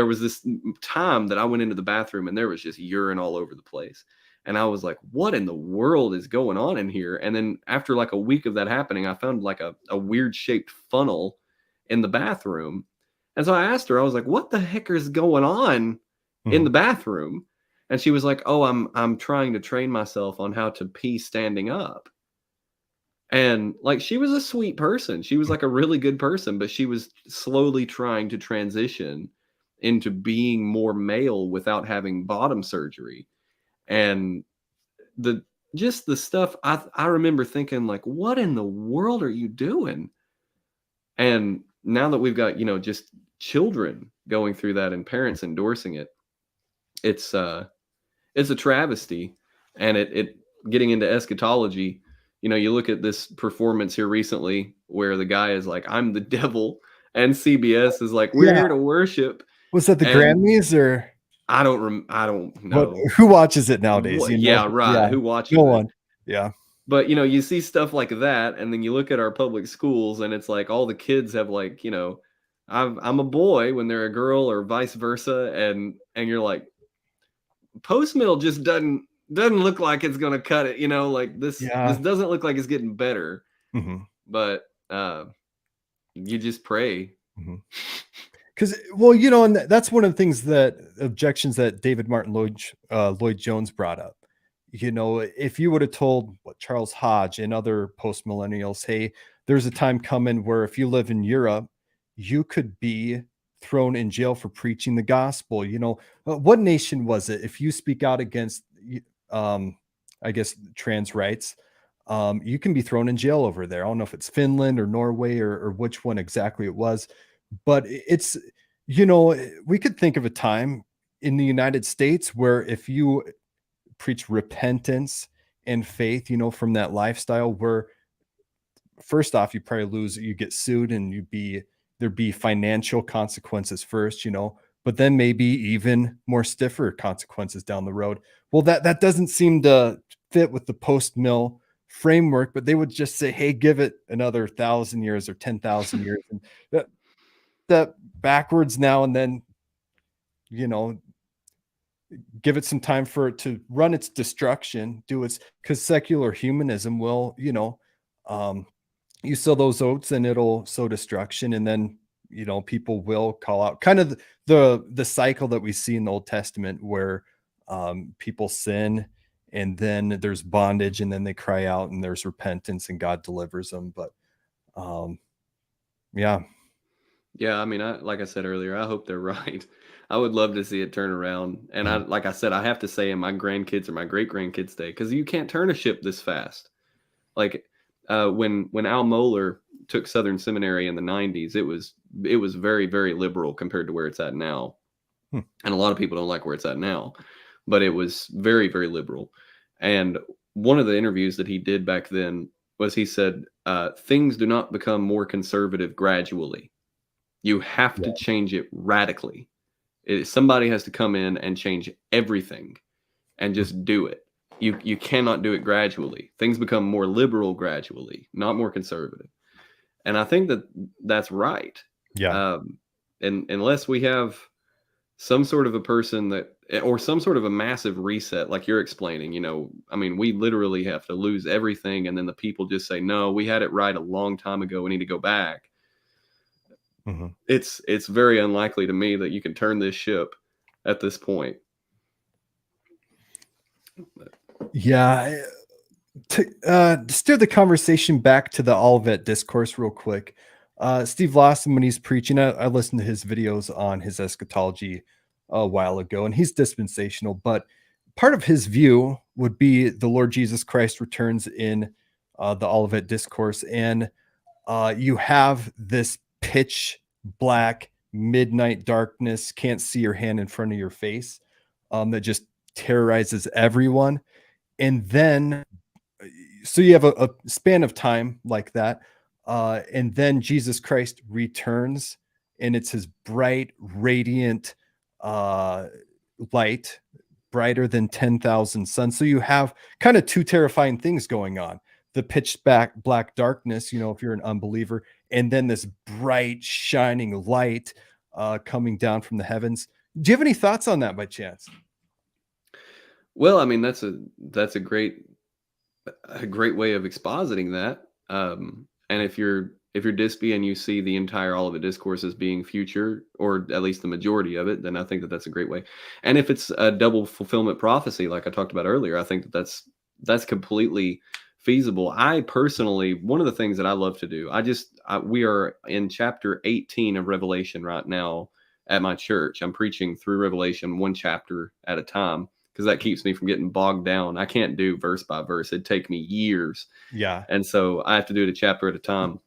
was this time that I went into the bathroom and there was just urine all over the place. And I was like, what in the world is going on in here? And then after like a week of that happening, I found like a weird shaped funnel in the bathroom. And so I asked her, I was like, what the heck is going on in the bathroom? And she was like, oh, I'm trying to train myself on how to pee standing up. And like, she was a sweet person. She was like a really good person, but she was slowly trying to transition into being more male without having bottom surgery. And the stuff I remember thinking like, what in the world are you doing? And now that we've got, just children going through that and parents endorsing it, it's a travesty. And it getting into eschatology, you look at this performance here recently where the guy is like, I'm the devil, and CBS is like, we're here to worship. Was that the Grammys or? I don't know. Who watches it nowadays? Yeah, right. Yeah. Who watches no it? one. Yeah. But, you see stuff like that, and then you look at our public schools, and it's like all the kids have like, I'm a boy when they're a girl, or vice versa, and you're like, postmil just doesn't look like it's gonna cut it, like this. Yeah. This doesn't look like it's getting better. Mm-hmm. But you just pray. Mm-hmm. Because, well, and that's one of the things objections that David Martin Lloyd Jones brought up. If you would have told Charles Hodge and other post-millennials, hey, there's a time coming where if you live in Europe, you could be thrown in jail for preaching the gospel. What nation was it? If you speak out against, I guess, trans rights, you can be thrown in jail over there. I don't know if it's Finland or Norway or which one exactly it was. But it's, we could think of a time in the United States where if you preach repentance and faith, from that lifestyle, where first off, you probably you get sued, and there'd be financial consequences first, but then maybe even more stiffer consequences down the road. Well, that doesn't seem to fit with the post-mill framework, but they would just say, hey, give it another 1,000 years or 10,000 years. And that backwards now and then, give it some time for it to run its destruction, because secular humanism will, you sow those oats and it'll sow destruction. And then, people will call out, kind of the cycle that we see in the Old Testament where people sin and then there's bondage and then they cry out and there's repentance and God delivers them. But yeah. Yeah, I mean, like I said earlier, I hope they're right. I would love to see it turn around. And like I said, I have to say in my grandkids or my great grandkids' day, because you can't turn a ship this fast. Like when Al Mohler took Southern Seminary in the 90s, it was very, very liberal compared to where it's at now. And a lot of people don't like where it's at now, but it was very, very liberal. And one of the interviews that he did back then was he said, things do not become more conservative gradually. You have to change it radically. Somebody has to come in and change everything and just do it. You cannot do it gradually. Things become more liberal gradually, not more conservative. And I think that's right. Yeah. And unless we have some sort of a person or some sort of a massive reset, like you're explaining, I mean, we literally have to lose everything. And then the people just say, no, we had it right a long time ago. We need to go back. Mm-hmm. It's very unlikely to me that you can turn this ship at this point. Yeah. To steer the conversation back to the Olivet Discourse real quick, Steve Lawson, when he's preaching, I listened to his videos on his eschatology a while ago, and he's dispensational, but part of his view would be the Lord Jesus Christ returns in the Olivet Discourse. And You have this pitch black midnight darkness, can't see your hand in front of your face, that just terrorizes everyone. And then, so you have a span of time like that. And then Jesus Christ returns, and it's his bright, radiant light, brighter than 10,000 suns. So you have kind of two terrifying things going on: the pitch black darkness, if you're an unbeliever, and then this bright, shining light coming down from the heavens. Do you have any thoughts on that by chance? Well, I mean, that's a great way of expositing that. And if you're Dispy and you see the entire Olivet Discourse as being future, or at least the majority of it, then I think that that's a great way. And if it's a double fulfillment prophecy, like I talked about earlier, I think that that's completely feasible. I personally, one of the things that I love to do, we are in chapter 18 of Revelation right now at my church. I'm preaching through Revelation one chapter at a time, because that keeps me from getting bogged down. I can't do verse by verse. It'd take me years. Yeah. And so I have to do it a chapter at a time.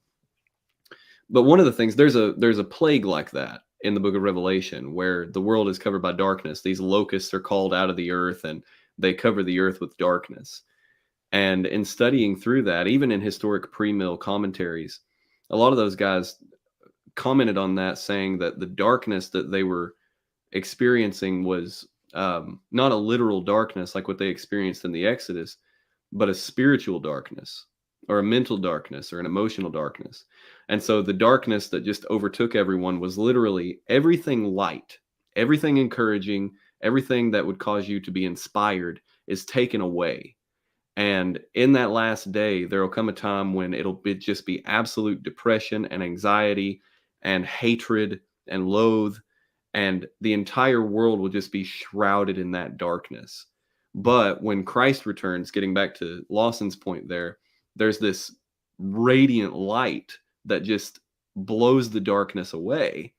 But one of the things, there's a plague like that in the book of Revelation, where the world is covered by darkness. These locusts are called out of the earth, and they cover the earth with darkness. And in studying through that, even in historic pre-mill commentaries, a lot of those guys commented on that, saying that the darkness that they were experiencing was not a literal darkness like what they experienced in the Exodus, but a spiritual darkness, or a mental darkness, or an emotional darkness. And so the darkness that just overtook everyone was literally everything light, everything encouraging, everything that would cause you to be inspired is taken away. And in that last day, there will come a time when it'll just be absolute depression and anxiety and hatred and loathe, and the entire world will just be shrouded in that darkness. But when Christ returns, getting back to Lawson's point there's this radiant light that just blows the darkness away.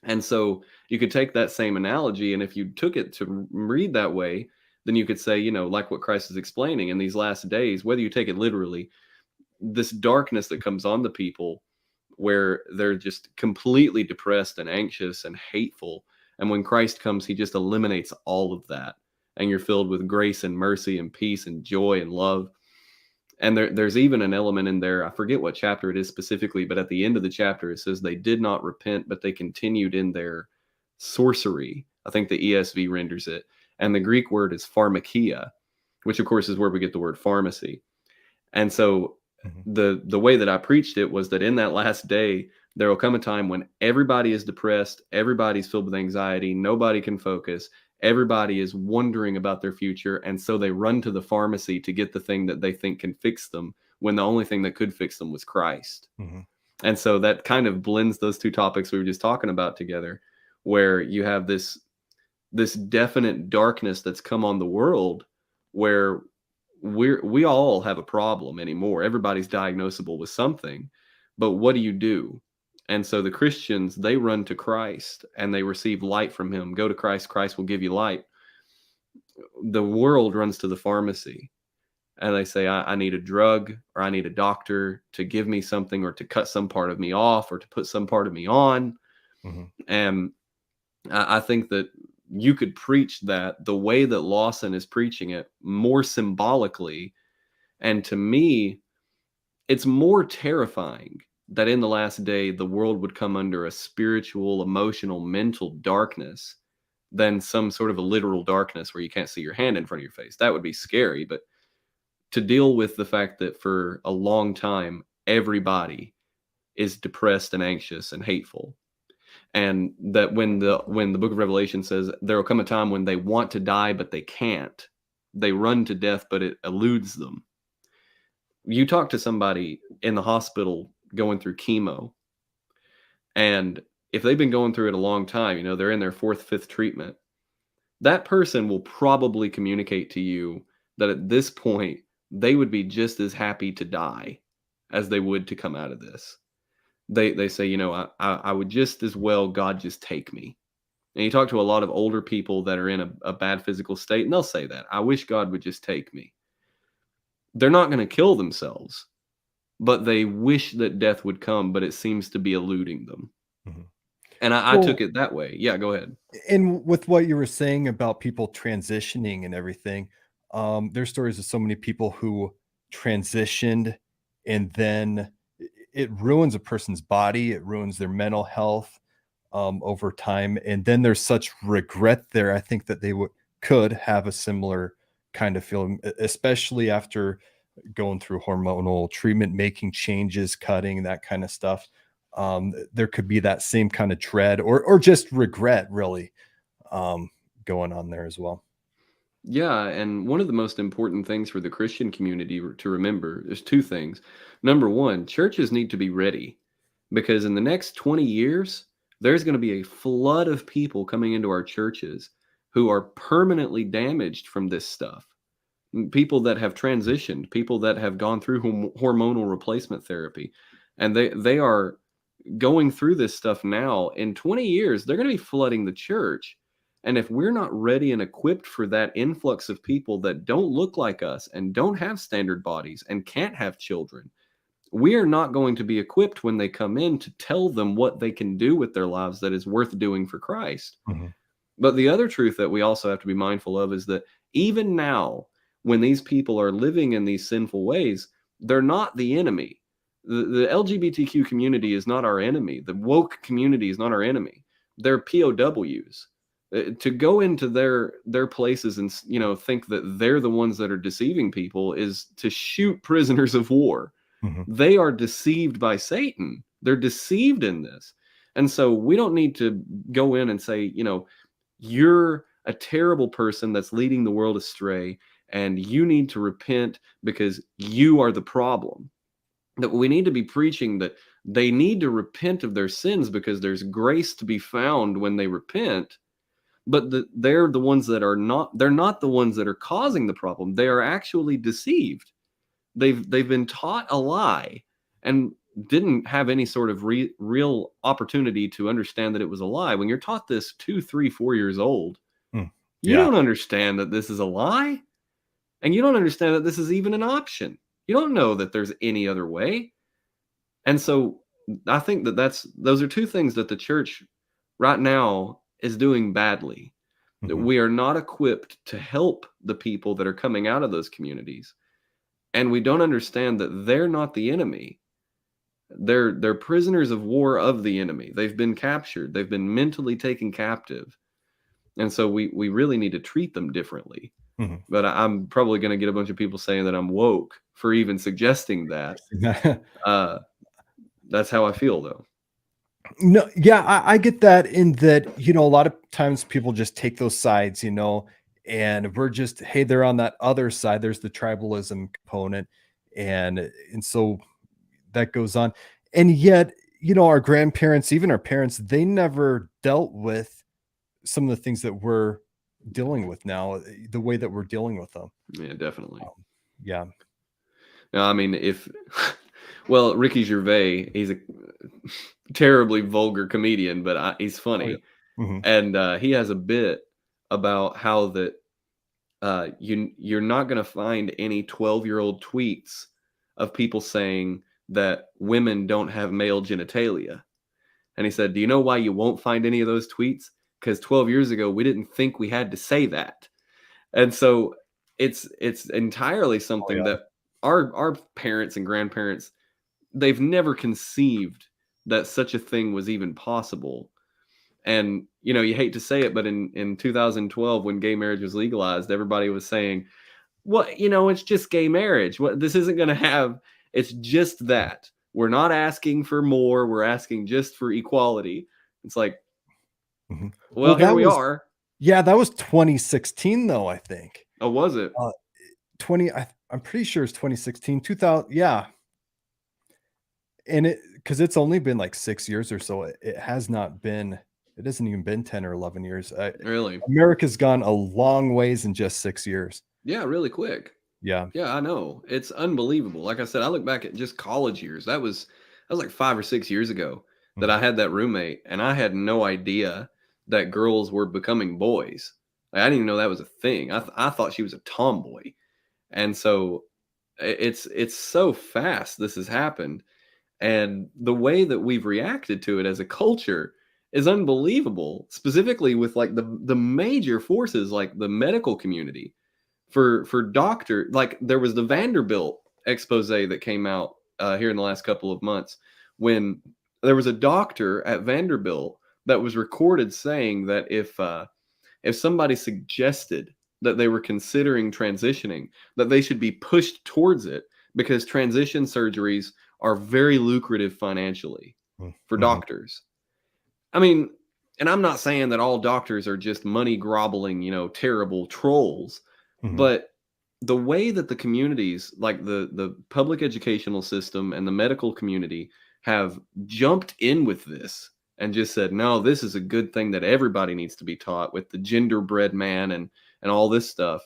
And so you could take that same analogy, and if you took it to read that way, then you could say, like what Christ is explaining in these last days, whether you take it literally, this darkness that comes on the people, where they're just completely depressed and anxious and hateful. And when Christ comes, he just eliminates all of that. And you're filled with grace and mercy and peace and joy and love. And there's even an element in there, I forget what chapter it is specifically, but at the end of the chapter, it says they did not repent, but they continued in their sorcery. I think the ESV renders it. And the Greek word is pharmakia, which of course is where we get the word pharmacy. And so the way that I preached it was that in that last day, there will come a time when everybody is depressed, everybody's filled with anxiety, nobody can focus, everybody is wondering about their future, and so they run to the pharmacy to get the thing that they think can fix them, when the only thing that could fix them was Christ. And so that kind of blends those two topics we were just talking about together, where you have this definite darkness that's come on the world, where we all have a problem anymore. Everybody's diagnosable with something, but what do you do? And so the Christians, they run to Christ and they receive light from him. Go to Christ, Christ will give you light. The world runs to the pharmacy and they say, I need a drug, or I need a doctor to give me something, or to cut some part of me off, or to put some part of me on. And I think that you could preach that the way that Lawson is preaching it, more symbolically. And to me, it's more terrifying that in the last day, the world would come under a spiritual, emotional, mental darkness than some sort of a literal darkness where you can't see your hand in front of your face. That would be scary. But to deal with the fact that for a long time, everybody is depressed and anxious and hateful. And that when the book of Revelation says there will come a time when they want to die, but they can't. They run to death, but it eludes them. You talk to somebody in the hospital going through chemo, and if they've been going through it a long time, they're in their 4th, 5th treatment, that person will probably communicate to you that at this point, they would be just as happy to die as they would to come out of this. They say, I would just as well God just take me. And you talk to a lot of older people that are in a bad physical state, and they'll say that. I wish God would just take me. They're not going to kill themselves, but they wish that death would come, but it seems to be eluding them. Mhm. And I Well, took it that way. Yeah, go ahead. and with what you were saying about people transitioning and everything, there's stories of so many people who transitioned and then it ruins a person's body, it ruins their mental health over time. And then there's such regret there. I think that they could have a similar kind of feeling, especially after going through hormonal treatment, making changes, cutting, that kind of stuff. There could be that same kind of dread or just regret, really, going on there as well. Yeah, and one of the most important things for the Christian community to remember is two things. Number one, churches need to be ready because in the next 20 years, there's going to be a flood of people coming into our churches who are permanently damaged from this stuff. People that have transitioned, people that have gone through hormonal replacement therapy, and they are going through this stuff now. In 20 years, they're going to be flooding the church. And if we're not ready and equipped for that influx of people that don't look like us and don't have standard bodies and can't have children, we are not going to be equipped when they come in to tell them what they can do with their lives that is worth doing for Christ. Mhm. But the other truth that we also have to be mindful of is that even now, when these people are living in these sinful ways, they're not the enemy. The LGBTQ community is not our enemy. The woke community is not our enemy. They're POWs. To go into their places and think that they're the ones that are deceiving people is to shoot prisoners of war. Mhm. They are deceived by Satan. They're deceived in this. And so we don't need to go in and say, you're a terrible person that's leading the world astray and you need to repent because you are the problem. That we need to be preaching that they need to repent of their sins because there's grace to be found when they repent. But they're the ones that are not, they're not the ones that are causing the problem. They are actually deceived. They've been taught a lie and didn't have any sort of real opportunity to understand that it was a lie. When you're taught this 2, 3, 4 years old, you Yeah. don't understand that this is a lie. And you don't understand that this is even an option. You don't know that there's any other way. And so I think that those are two things that the church right now is doing badly. That Mhm. we are not equipped to help the people that are coming out of those communities. And we don't understand that they're not the enemy. They're prisoners of war of the enemy. They've been captured. They've been mentally taken captive. And so we really need to treat them differently. Mhm. But I'm probably going to get a bunch of people saying that I'm woke for even suggesting that. That's how I feel, though. No, yeah, I get that in that, a lot of times people just take those sides, and we're just, hey, they're on that other side. There's the tribalism component. And so that goes on. And yet, our grandparents, even our parents, they never dealt with some of the things that we're dealing with now, the way that we're dealing with them. Yeah, definitely. Yeah. No, I mean, well, Ricky Gervais, he's a terribly vulgar comedian, but he's funny. Mhm. And he has a bit about how that you're not going to find any 12-year-old tweets of people saying that women don't have male genitalia. And he said, do you know why you won't find any of those tweets? Because 12 years ago, we didn't think we had to say that. And so it's entirely something that our parents and grandparents, they've never conceived that such a thing was even possible. And, you hate to say it, but in 2012, when gay marriage was legalized, everybody was saying, well, it's just gay marriage. This isn't going to have, it's just that. We're not asking for more. We're asking just for equality. It's like, Mhm. well, here we are. Yeah, that was 2016, though, I think. Oh, was it? 20, I'm pretty sure it's 2016, 2000. Yeah. And because it's only been like 6 years or so. It hasn't even been 10 or 11 years. Really? America's gone a long ways in just 6 years. Yeah, really quick. Yeah. Yeah, I know. It's unbelievable. Like I said, I look back at just college years. That was like 5 or 6 years ago that I had that roommate, and I had no idea that girls were becoming boys. Like, I didn't even know that was a thing. I thought she was a tomboy. And so It's so fast this has happened, and the way that we've reacted to it as a culture is unbelievable, specifically with like the major forces like the medical community. For doctor, like there was the Vanderbilt expose that came out here in the last couple of months, when there was a doctor at Vanderbilt that was recorded saying that if somebody suggested that they were considering transitioning, that they should be pushed towards it, because transition surgeries are very lucrative financially for doctors. I mean, and I'm not saying that all doctors are just money groveling, terrible trolls, but the way that the communities, like the public educational system and the medical community, have jumped in with this and just said, no, this is a good thing that everybody needs to be taught, with the genderbread man and all this stuff.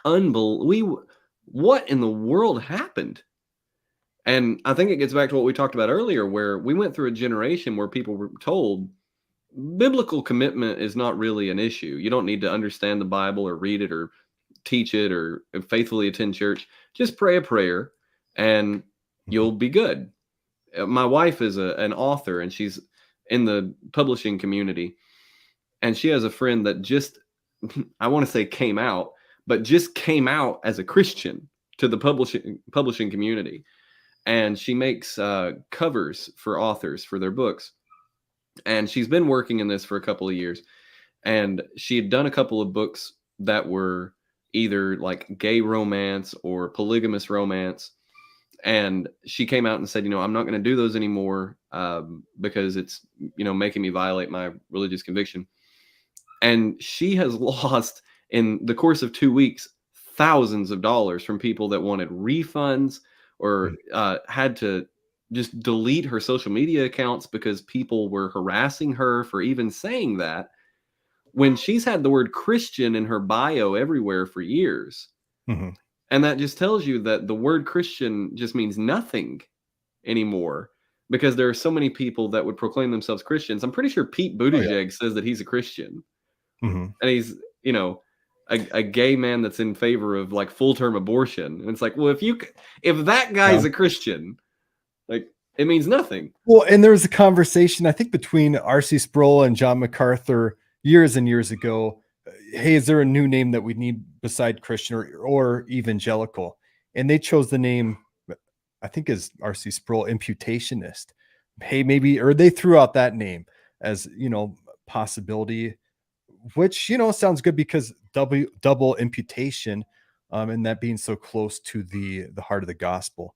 What in the world happened? And I think it gets back to what we talked about earlier, where we went through a generation where people were told biblical commitment is not really an issue. You don't need to understand the Bible or read it or teach it or faithfully attend church. Just pray a prayer and you'll be good. My wife is an author, and she's in the publishing community, and she has a friend that just, I want to say came out as a Christian to the publishing community. And she makes covers for authors for their books. And she's been working in this for a couple of years. And she had done a couple of books that were either like gay romance or polygamous romance. And she came out and said, I'm not going to do those anymore because it's, making me violate my religious conviction. And she has lost, in the course of 2 weeks, thousands of dollars from people that wanted refunds, or had to just delete her social media accounts because people were harassing her for even saying that, when she's had the word Christian in her bio everywhere for years. And that just tells you that the word Christian just means nothing anymore, because there are so many people that would proclaim themselves Christians. I'm pretty sure Pete Buttigieg says that he's a Christian. And he's, a gay man that's in favor of like full-term abortion. And it's like, well, if that guy's a Christian, like, it means nothing. Well, and there was a conversation, I think, between R.C. Sproul and John MacArthur years and years ago. Hey, is there a new name that we need beside Christian or evangelical? And they chose the name, I think, is R.C. Sproul, imputationist. Hey, maybe, or they threw out that name as, possibility, which, sounds good, because double imputation, and that being so close to the heart of the gospel.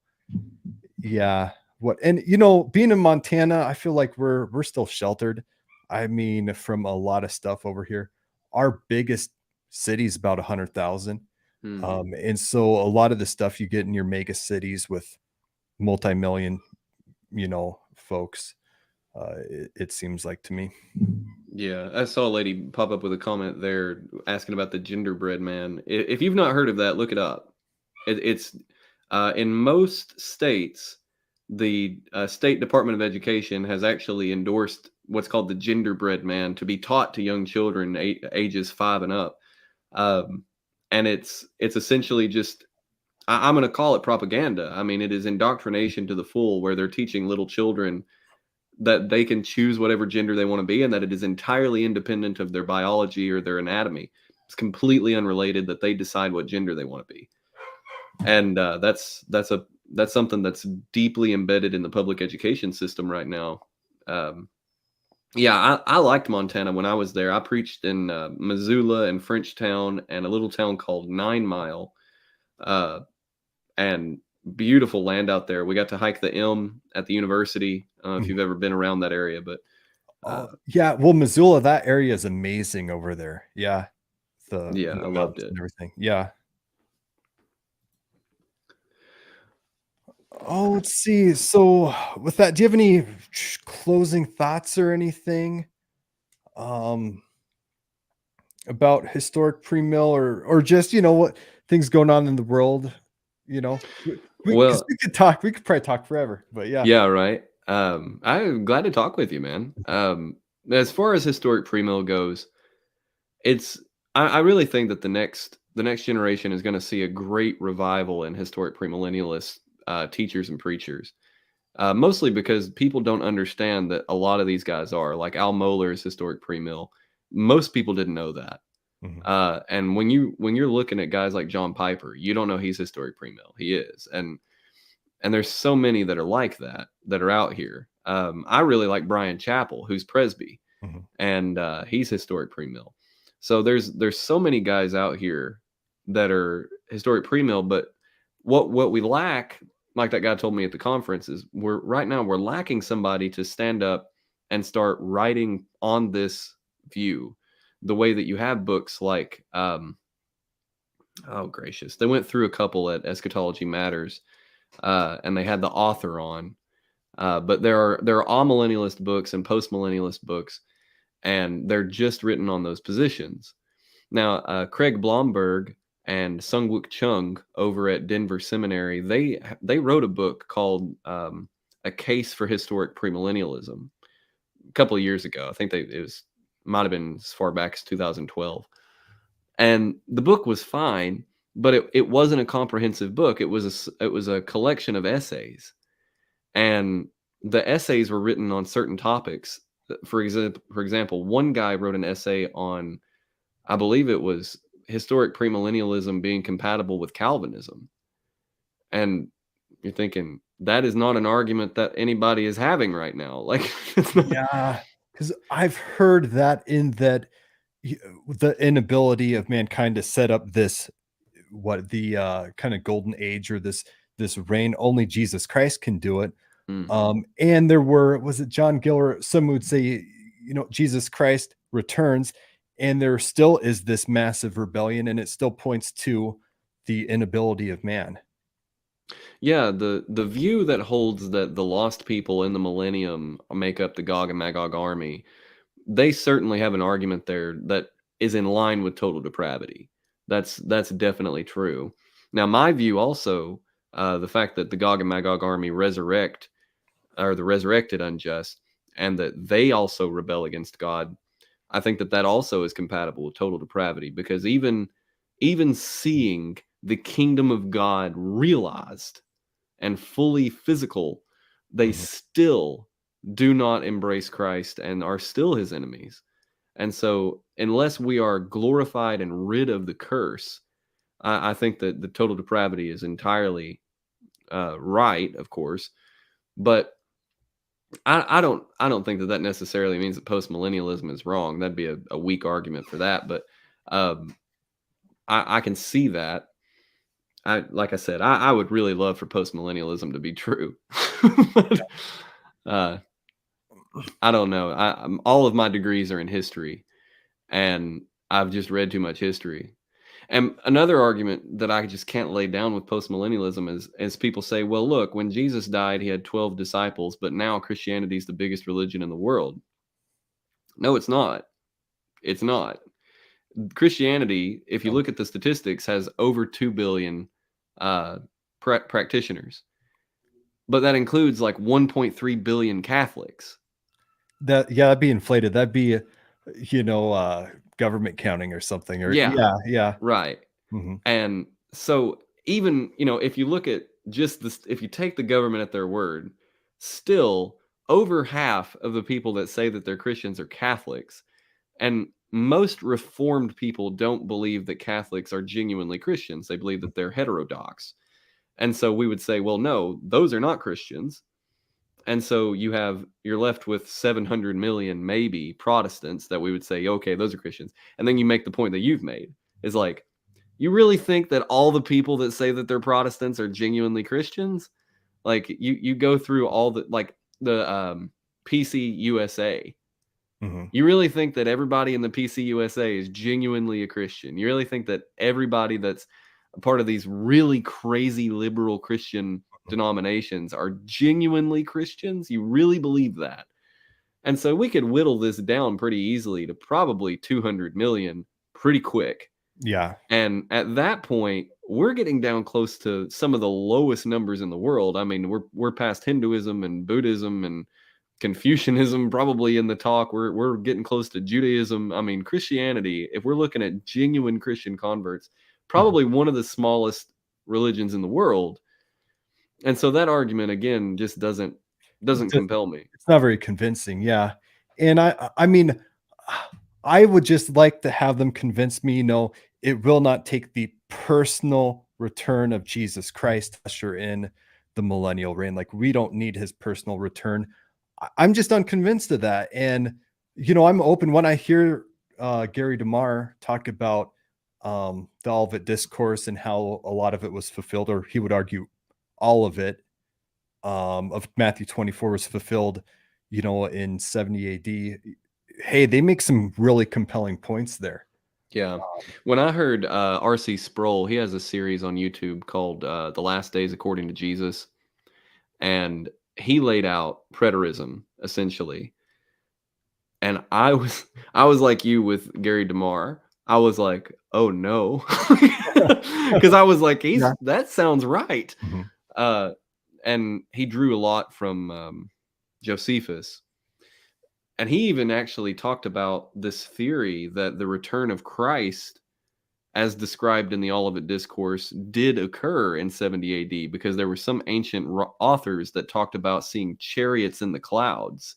Yeah. Being in Montana, I feel like we're still sheltered. I mean, from a lot of stuff over here. Our biggest city is about 100,000. And so a lot of the stuff you get in your mega cities with multi-million, folks, it seems like to me. Yeah, I saw a lady pop up with a comment there asking about the genderbread man. If you've not heard of that, look it up. It's in most states, the State Department of Education has actually endorsed what's called the genderbread man to be taught to young children ages 5 and up. And it's essentially just, I'm going to call it propaganda. I mean, it is indoctrination to the full, where they're teaching little children that they can choose whatever gender they want to be, and that it is entirely independent of their biology or their anatomy. It's completely unrelated, that they decide what gender they want to be. And that's something that's deeply embedded in the public education system right now. Yeah, I liked Montana when I was there. I preached in Missoula and Frenchtown and a little town called 9 Mile, and beautiful land out there. We got to hike the M at the university. I don't know if you've ever been around that area, but yeah, well, Missoula, that area is amazing over there. Yeah, I loved it and everything. Yeah. Oh, let's see. So with that, do you have any closing thoughts or anything about historic pre-mill, or just, what things going on in the world? We could talk. We could probably talk forever, but yeah. Yeah, right. I'm glad to talk with you, man. As far as historic pre-mill goes, it's I really think that the next generation is going to see a great revival in historic premillennialist teachers and preachers. Mostly because people don't understand that a lot of these guys are, like Al Mohler's historic premill. Most people didn't know that. And when you're looking at guys like John Piper, you don't know he's historic premill. He is. And there's so many that are like that are out here. I really like Brian Chappell, who's Presby, and he's historic premill. So there's so many guys out here that are historic premill, but what we lack, like that guy told me at the conference, is we're lacking somebody to stand up and start writing on this view, the way that you have books like oh gracious, they went through a couple at Eschatology Matters, and they had the author on, but there are amillennialist books and postmillennialist books, and they're just written on those positions. Now Craig Blomberg and Sungwook Chung over at Denver Seminary, they wrote a book called A Case for Historic Premillennialism a couple of years ago. I think might have been as far back as 2012. And the book was fine, but it wasn't a comprehensive book. It was a collection of essays. And the essays were written on certain topics. For example, one guy wrote an essay on, I believe it was historic premillennialism being compatible with Calvinism. And you're thinking, that is not an argument that anybody is having right now. Like, it's not... Yeah, because I've heard that the inability of mankind to set up this, kind of golden age, or this reign, only Jesus Christ can do it. And was it John Gill, some would say, Jesus Christ returns, and there still is this massive rebellion, and it still points to the inability of man. Yeah, the view that holds that the lost people in the millennium make up the Gog and Magog army, they certainly have an argument there that is in line with total depravity. That's definitely true. Now, my view also, the fact that the Gog and Magog army resurrect, or the resurrected unjust, and that they also rebel against God, I think that also is compatible with total depravity, because even seeing the kingdom of God realized and fully physical, they still do not embrace Christ and are still his enemies. And so unless we are glorified and rid of the curse, I think that the total depravity is entirely right, of course, but I don't think that necessarily means that postmillennialism is wrong. That'd be a weak argument for that, but I can see that. Like I said, I would really love for postmillennialism to be true. But, I don't know. All of my degrees are in history, and I've just read too much history. And another argument that I just can't lay down with postmillennialism is people say, well, look, when Jesus died, he had 12 disciples, but now Christianity is the biggest religion in the world. No, it's not. It's not. Christianity, if you look at the statistics, has over 2 billion practitioners, but that includes like 1.3 billion Catholics. That'd be inflated. That'd be, government counting or something. Or yeah, right. And so even if you look at just this, if you take the government at their word, still over half of the people that say that they're Christians are Catholics, and most Reformed people don't believe that Catholics are genuinely Christians. They believe that they're heterodox. And so we would say, well, no, those are not Christians. And so you're left with 700 million, maybe, Protestants that we would say, okay, those are Christians. And then you make the point that you've made, is like, you really think that all the people that say that they're Protestants are genuinely Christians? Like, you go through all the PC USA. You really think that everybody in the PC USA is genuinely a Christian? You really think that everybody that's a part of these really crazy liberal Christian denominations are genuinely Christians? You really believe that? And so we could whittle this down pretty easily to probably 200 million pretty quick. Yeah. And at that point, we're getting down close to some of the lowest numbers in the world. I mean, we're past Hinduism and Buddhism and Confucianism probably in the talk. We're getting close to Judaism. I mean, Christianity, if we're looking at genuine Christian converts, probably one of the smallest religions in the world. And so that argument again just doesn't compel me. It's not very convincing. Yeah. And I mean, I would just like to have them convince me, it will not take the personal return of Jesus Christ to usher in the millennial reign. Like, we don't need his personal return. I'm just unconvinced of that. And, I'm open when I hear Gary DeMar talk about the Olivet Discourse and how a lot of it was fulfilled, or he would argue all of it of Matthew 24 was fulfilled, in 70 AD. Hey, they make some really compelling points there. Yeah. When I heard R.C. Sproul, he has a series on YouTube called The Last Days According to Jesus. And he laid out preterism, essentially. And I was like you with Gary DeMar. I was like, oh no. Because I was like, that sounds right. Mm-hmm. And he drew a lot from Josephus. And he even actually talked about this theory that the return of Christ, as described in the Olivet Discourse, did occur in 70 AD, because there were some ancient authors that talked about seeing chariots in the clouds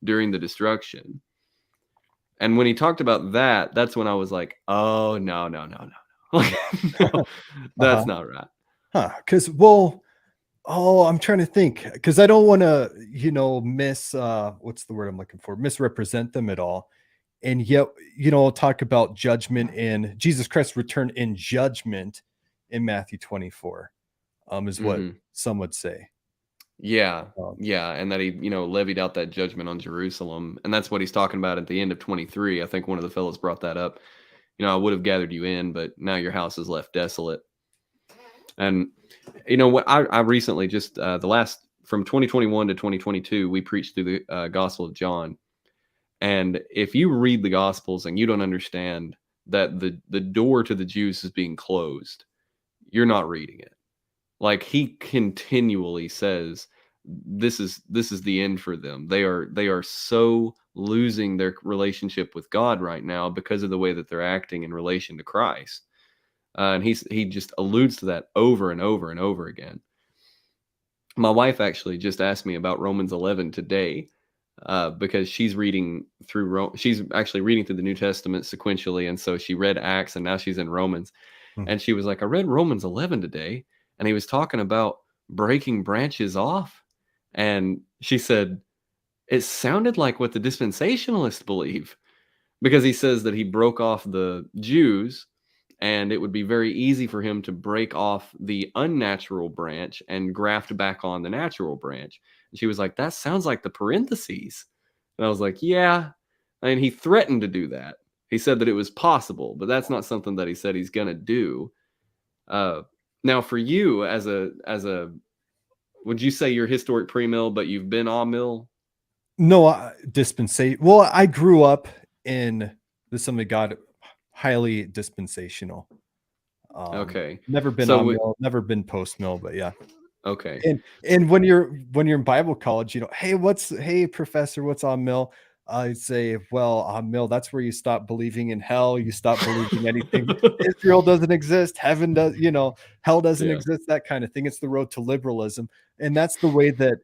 during the destruction. And when he talked about that, that's when I was like, oh, no. No, that's not right. Because, I'm trying to think, because I don't want to, what's the word I'm looking for? Misrepresent them at all. And yet, talk about judgment and Jesus Christ's return in judgment in Matthew 24, is what some would say. Yeah. And that he, levied out that judgment on Jerusalem. And that's what he's talking about at the end of 23. I think one of the fellows brought that up. I would have gathered you in, but now your house is left desolate. And what I recently just from 2021 to 2022, we preached through the Gospel of John. And if you read the Gospels and you don't understand that the door to the Jews is being closed, you're not reading it. Like, he continually says, this is the end for them. They are so losing their relationship with God right now because of the way that they're acting in relation to Christ. And he just alludes to that over and over and over again. My wife actually just asked me about Romans 11 today, because she's she's actually reading through the New Testament sequentially, and so she read Acts and now she's in Romans. And she was like, I read Romans 11 today, and he was talking about breaking branches off, and she said it sounded like what the dispensationalists believe, because he says that he broke off the Jews, and it would be very easy for him to break off the unnatural branch and graft back on the natural branch. And she was like, that sounds like the parentheses. And I was like, yeah. I mean, he threatened to do that. He said that it was possible, but that's not something that he said he's going to do. Now, for you, as a, would you say you're historic premill, but you've been amill? No, dispensation. Well, I grew up in the Assembly of God, highly dispensational. Okay. Never been amill, never been post mill, but yeah. Okay. And when you're in Bible college, hey professor, what's amill? I'd say, well, amill, that's where you stop believing in hell. You stop believing anything. Israel doesn't exist. Heaven does, hell doesn't exist, that kind of thing. It's the road to liberalism. And that's the way that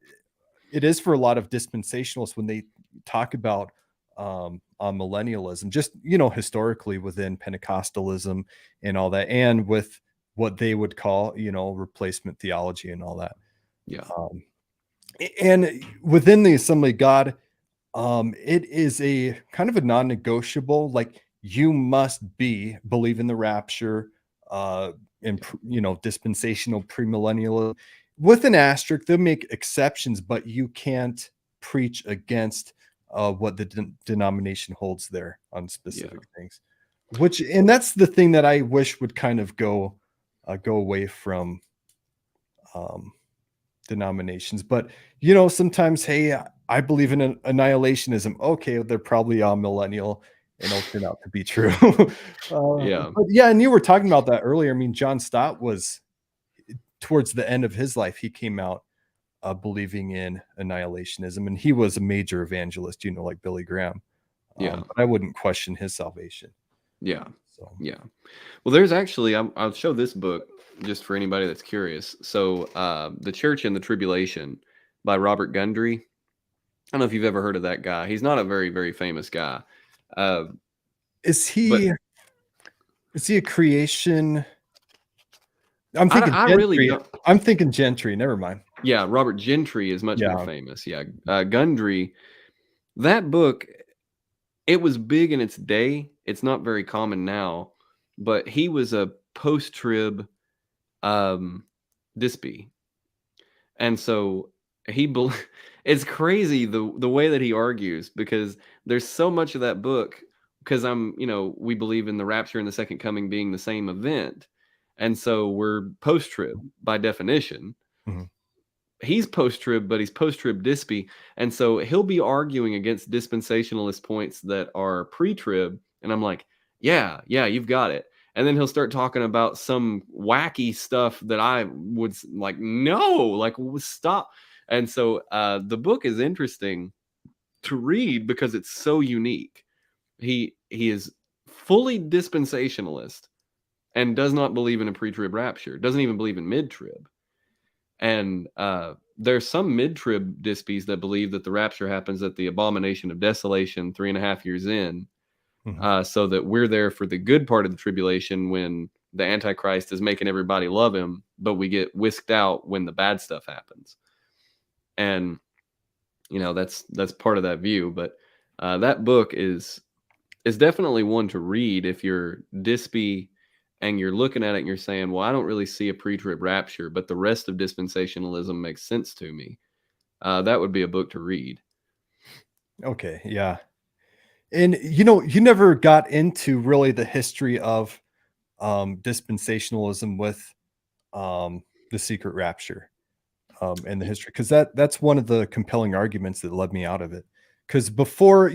it is for a lot of dispensationalists when they talk about millennialism, just, historically within Pentecostalism and all that, and with what they would call, replacement theology and all that. Yeah. And within the Assembly of God, it is a kind of a non-negotiable, like, you must believe in the rapture, and, dispensational premillennialism. With an asterisk, they'll make exceptions, but you can't preach against what the denomination holds there on specific things. And that's the thing that I wish would kind of go away from denominations. But sometimes, hey, I believe in annihilationism. Okay, they're probably all millennial, and it'll turn out to be true. But yeah, and you were talking about that earlier. I mean, John Stott was towards the end of his life. He came out believing in annihilationism, and he was a major evangelist, like Billy Graham. Yeah. But I wouldn't question his salvation. Yeah. So Yeah. Well, there's actually, I'll show this book just for anybody that's curious. So, The Church in the Tribulation by Robert Gundry. I don't know if you've ever heard of that guy. He's not a very, very famous guy. is he a creation? I'm thinking I Gentry. really don't. I'm thinking Gentry. Never mind. Yeah, Robert Gentry is much Yeah. more famous. Yeah, Gundry. That book, it was big in its day. It's not very common now, but he was a post-trib Dispy, and so it's crazy the way that he argues, because there's so much of that book, because we believe in the rapture and the second coming being the same event, and so we're post-trib by definition. Mhm. He's post-trib, but he's post-trib Dispy, and so he'll be arguing against dispensationalist points that are pre-trib, and I'm like, yeah, you've got it. And then he'll start talking about some wacky stuff that I would like, no, like, stop. And so the book is interesting to read because it's so unique. He is fully dispensationalist and does not believe in a pre-trib rapture, doesn't even believe in mid-trib. And there's some mid-trib dispies that believe that the rapture happens at the abomination of desolation 3.5 years in, so that we're there for the good part of the tribulation when the Antichrist is making everybody love him, but we get whisked out when the bad stuff happens. And that's part of that view. But that book is definitely one to read if you're Dispy and you're looking at it and you're saying, well, I don't really see a pre-trib rapture, but the rest of dispensationalism makes sense to me. That would be a book to read. Okay, yeah. And you never got into really the history of dispensationalism with the secret rapture and the history, because that's one of the compelling arguments that led me out of it. Because before,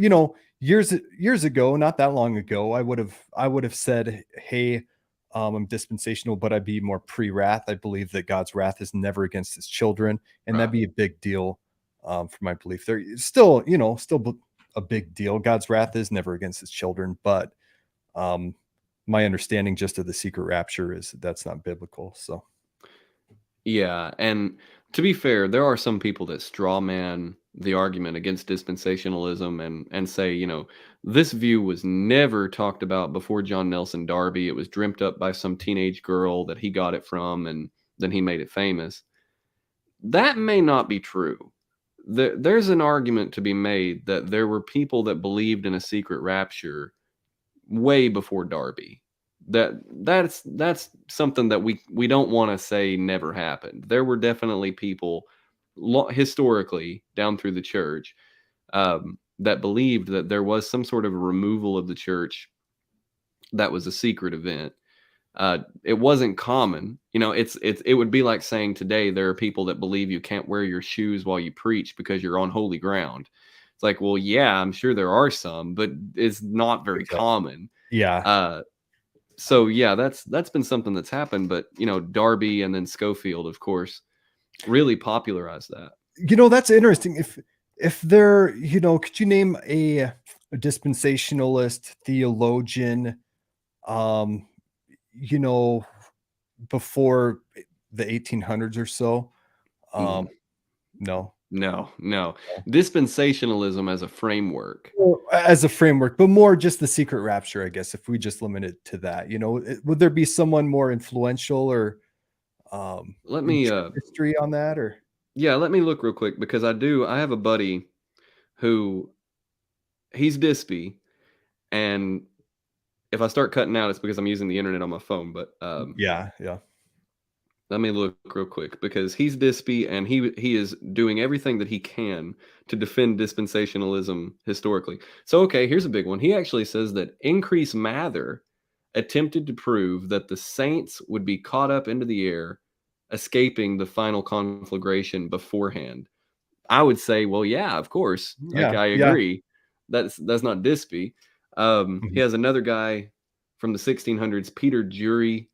years ago, not that long ago, I would have said, hey, I'm dispensational, but I'd be more pre-wrath. I believe that God's wrath is never against his children, and that'd be a big deal for my belief. There still a big deal. God's wrath is never against his children, but my understanding just of the secret rapture is that's not biblical. So yeah, and to be fair, there are some people that straw man the argument against dispensationalism and say, this view was never talked about before John Nelson Darby. It was dreamt up by some teenage girl that he got it from, and then he made it famous. That may not be true. There's an argument to be made that there were people that believed in a secret rapture way before Darby. That's something that we don't want to say never happened. There were definitely people historically down through the church that believed that there was some sort of a removal of the church that was a secret event. It wasn't common. It would be like saying today there are people that believe you can't wear your shoes while you preach because you're on holy ground. It's like, well, yeah, I'm sure there are some, but it's not very common. Yeah. So yeah, that's been something that's happened, but Darby and then Schofield, of course, really popularized that. That's interesting. If there, could you name a dispensationalist theologian, before the 1800s or so? No. Dispensationalism as a framework. But more just the secret rapture, I guess, if we just limit it to that. Would there be someone more influential or let me history on that? Or let me look real quick, because I have a buddy who he's Dispy, and if I start cutting out, it's because I'm using the internet on my phone. But yeah. Let me look real quick, because he's Dispy and he is doing everything that he can to defend dispensationalism historically. So, okay, here's a big one. He actually says that Increase Mather attempted to prove that the saints would be caught up into the air, escaping the final conflagration beforehand. I would say, well, yeah, of course. I agree. That's not Dispy. He has another guy from the 1600s, Peter Jury,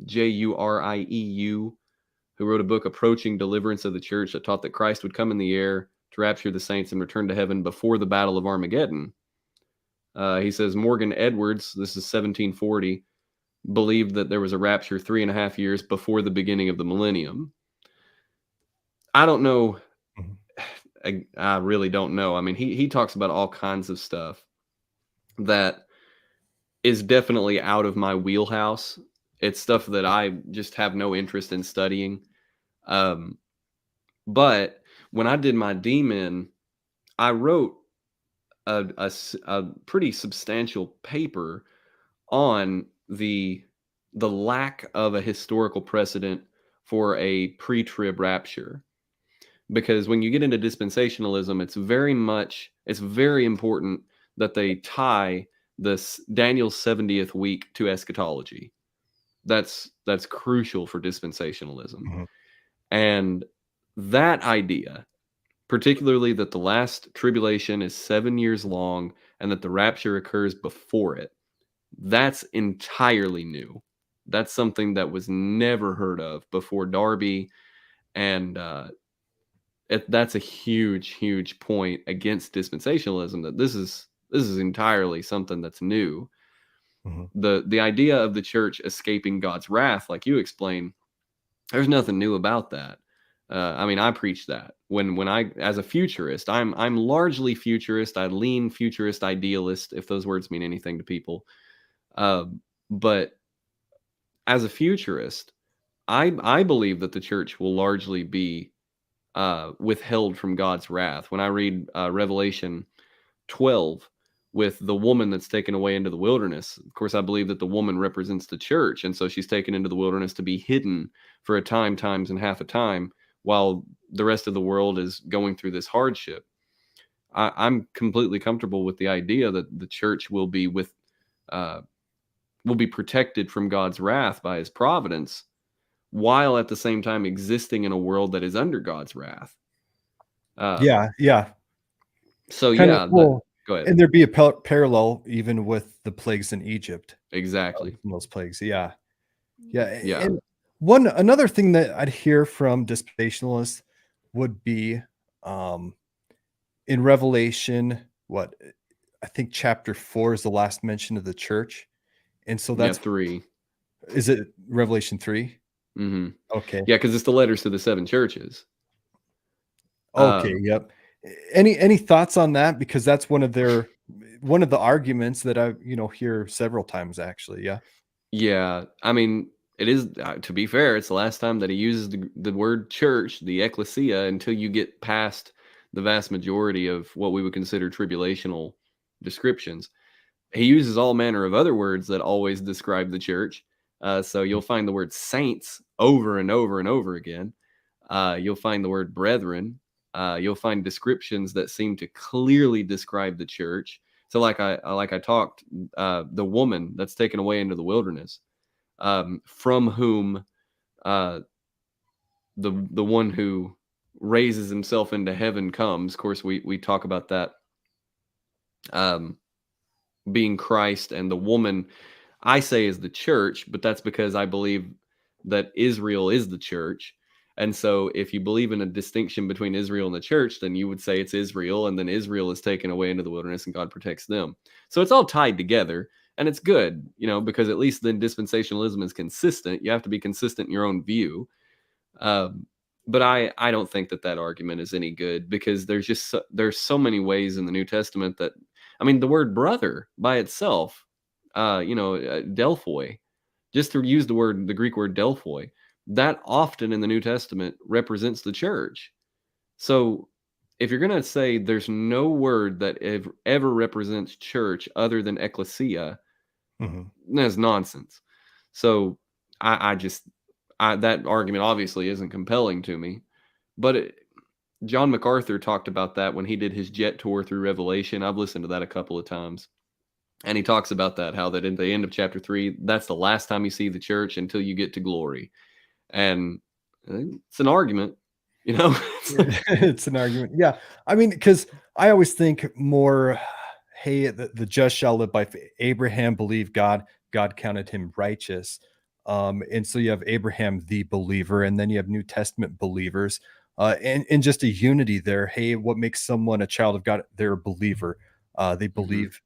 Jurieu, who wrote a book, Approaching Deliverance of the Church, that taught that Christ would come in the air to rapture the saints and return to heaven before the Battle of Armageddon. He says Morgan Edwards, this is 1740, believed that there was a rapture 3.5 years before the beginning of the millennium. I don't know. I really don't know. I mean, he talks about all kinds of stuff that is definitely out of my wheelhouse. It's stuff that I just have no interest in studying. But when I did my DMin, I wrote a pretty substantial paper on the lack of a historical precedent for a pre-trib rapture. Because when you get into dispensationalism, it's very important that they tie this Daniel's 70th week to eschatology. That's crucial for dispensationalism. Mm-hmm. And that idea, particularly that the last tribulation is 7 years long and that the rapture occurs before it, that's entirely new. That's something that was never heard of before Darby, and that's a huge point against dispensationalism, that this is entirely something that's new. Mm-hmm. The idea of the church escaping God's wrath, like you explained, there's nothing new about that. I mean, I preach that when I, as a futurist, I'm largely futurist. I lean futurist idealist, if those words mean anything to people. But as a futurist, I believe that the church will largely be withheld from God's wrath. When I read Revelation 12 with the woman that's taken away into the wilderness, of course, I believe that the woman represents the church, and so she's taken into the wilderness to be hidden for a time, times, and half a time, while the rest of the world is going through this hardship. I'm completely comfortable with the idea that the church will be protected from God's wrath by His providence, while at the same time existing in a world that is under God's wrath. Yeah. So Well, go ahead. And there'd be a parallel even with the plagues in Egypt. Exactly. Those plagues. Yeah. Yeah. And another thing that I'd hear from dispensationalists would be in Revelation, I think chapter 4 is the last mention of the church. And so that's 3. Is it Revelation 3? Mm-hmm. Okay. Yeah, because it's the letters to the 7 churches. Okay. Yep. Any thoughts on that? Because that's one of the arguments that I hear several times, actually. Yeah. Yeah. I mean, it is, to be fair, it's the last time that he uses the word church, the ecclesia, until you get past the vast majority of what we would consider tribulational descriptions. He uses all manner of other words that always describe the church. So you'll find the word saints over and over and over again. You'll find the word brethren. You'll find descriptions that seem to clearly describe the church. So like I talked, the woman that's taken away into the wilderness, from whom the one who raises himself into heaven comes. Of course, we talk about that being Christ, and the woman I say is the church, but that's because I believe that Israel is the church. And so if you believe in a distinction between Israel and the church, then you would say it's Israel, and then Israel is taken away into the wilderness and God protects them. So it's all tied together, and it's good, because at least then dispensationalism is consistent. You have to be consistent in your own view. But I don't think that argument is any good, because there's so many ways in the New Testament that, I mean, the word brother by itself, Delphoi, just to use the Greek word Delphoi, that often in the New Testament represents the church. So if you're going to say there's no word that ever represents church other than ecclesia, that's nonsense. So that argument obviously isn't compelling to me. But John MacArthur talked about that when he did his jet tour through Revelation. I've listened to that a couple of times. And he talks about that, how that in the end of chapter 3, that's the last time you see the church until you get to glory. And it's an argument, It's an argument. Yeah. I mean, because I always think more, hey, the just shall live by faith. Abraham believed God, God counted him righteous. And so you have Abraham, the believer, and then you have New Testament believers, and just a unity there. Hey, what makes someone a child of God? They're a believer. They believe,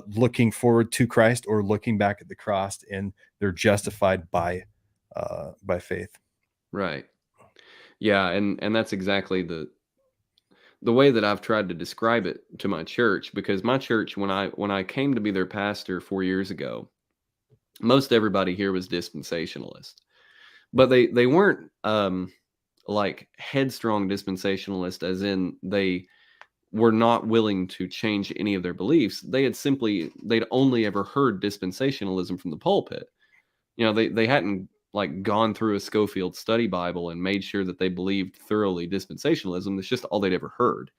looking forward to Christ or looking back at the cross, and they're justified by faith. Right. Yeah, and that's exactly the way that I've tried to describe it to my church, because my church, when I came to be their pastor 4 years ago, most everybody here was dispensationalist. But they weren't like headstrong dispensationalist, as in they were not willing to change any of their beliefs. They'd only ever heard dispensationalism from the pulpit. You know, they hadn't like gone through a Schofield study Bible and made sure that they believed thoroughly dispensationalism. That's just all they'd ever heard.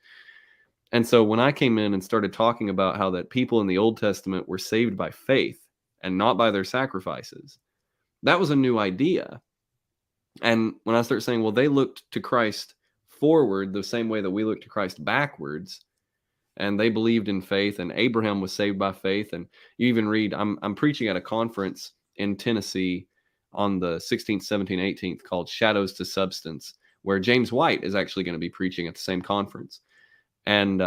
And so when I came in and started talking about how that people in the Old Testament were saved by faith and not by their sacrifices, that was a new idea. And when I start saying, well, they looked to Christ forward the same way that we look to Christ backwards, and they believed in faith, and Abraham was saved by faith. And you even read, I'm preaching at a conference in Tennessee on the 16th, 17th, 18th called Shadows to Substance, where James White is actually going to be preaching at the same conference. And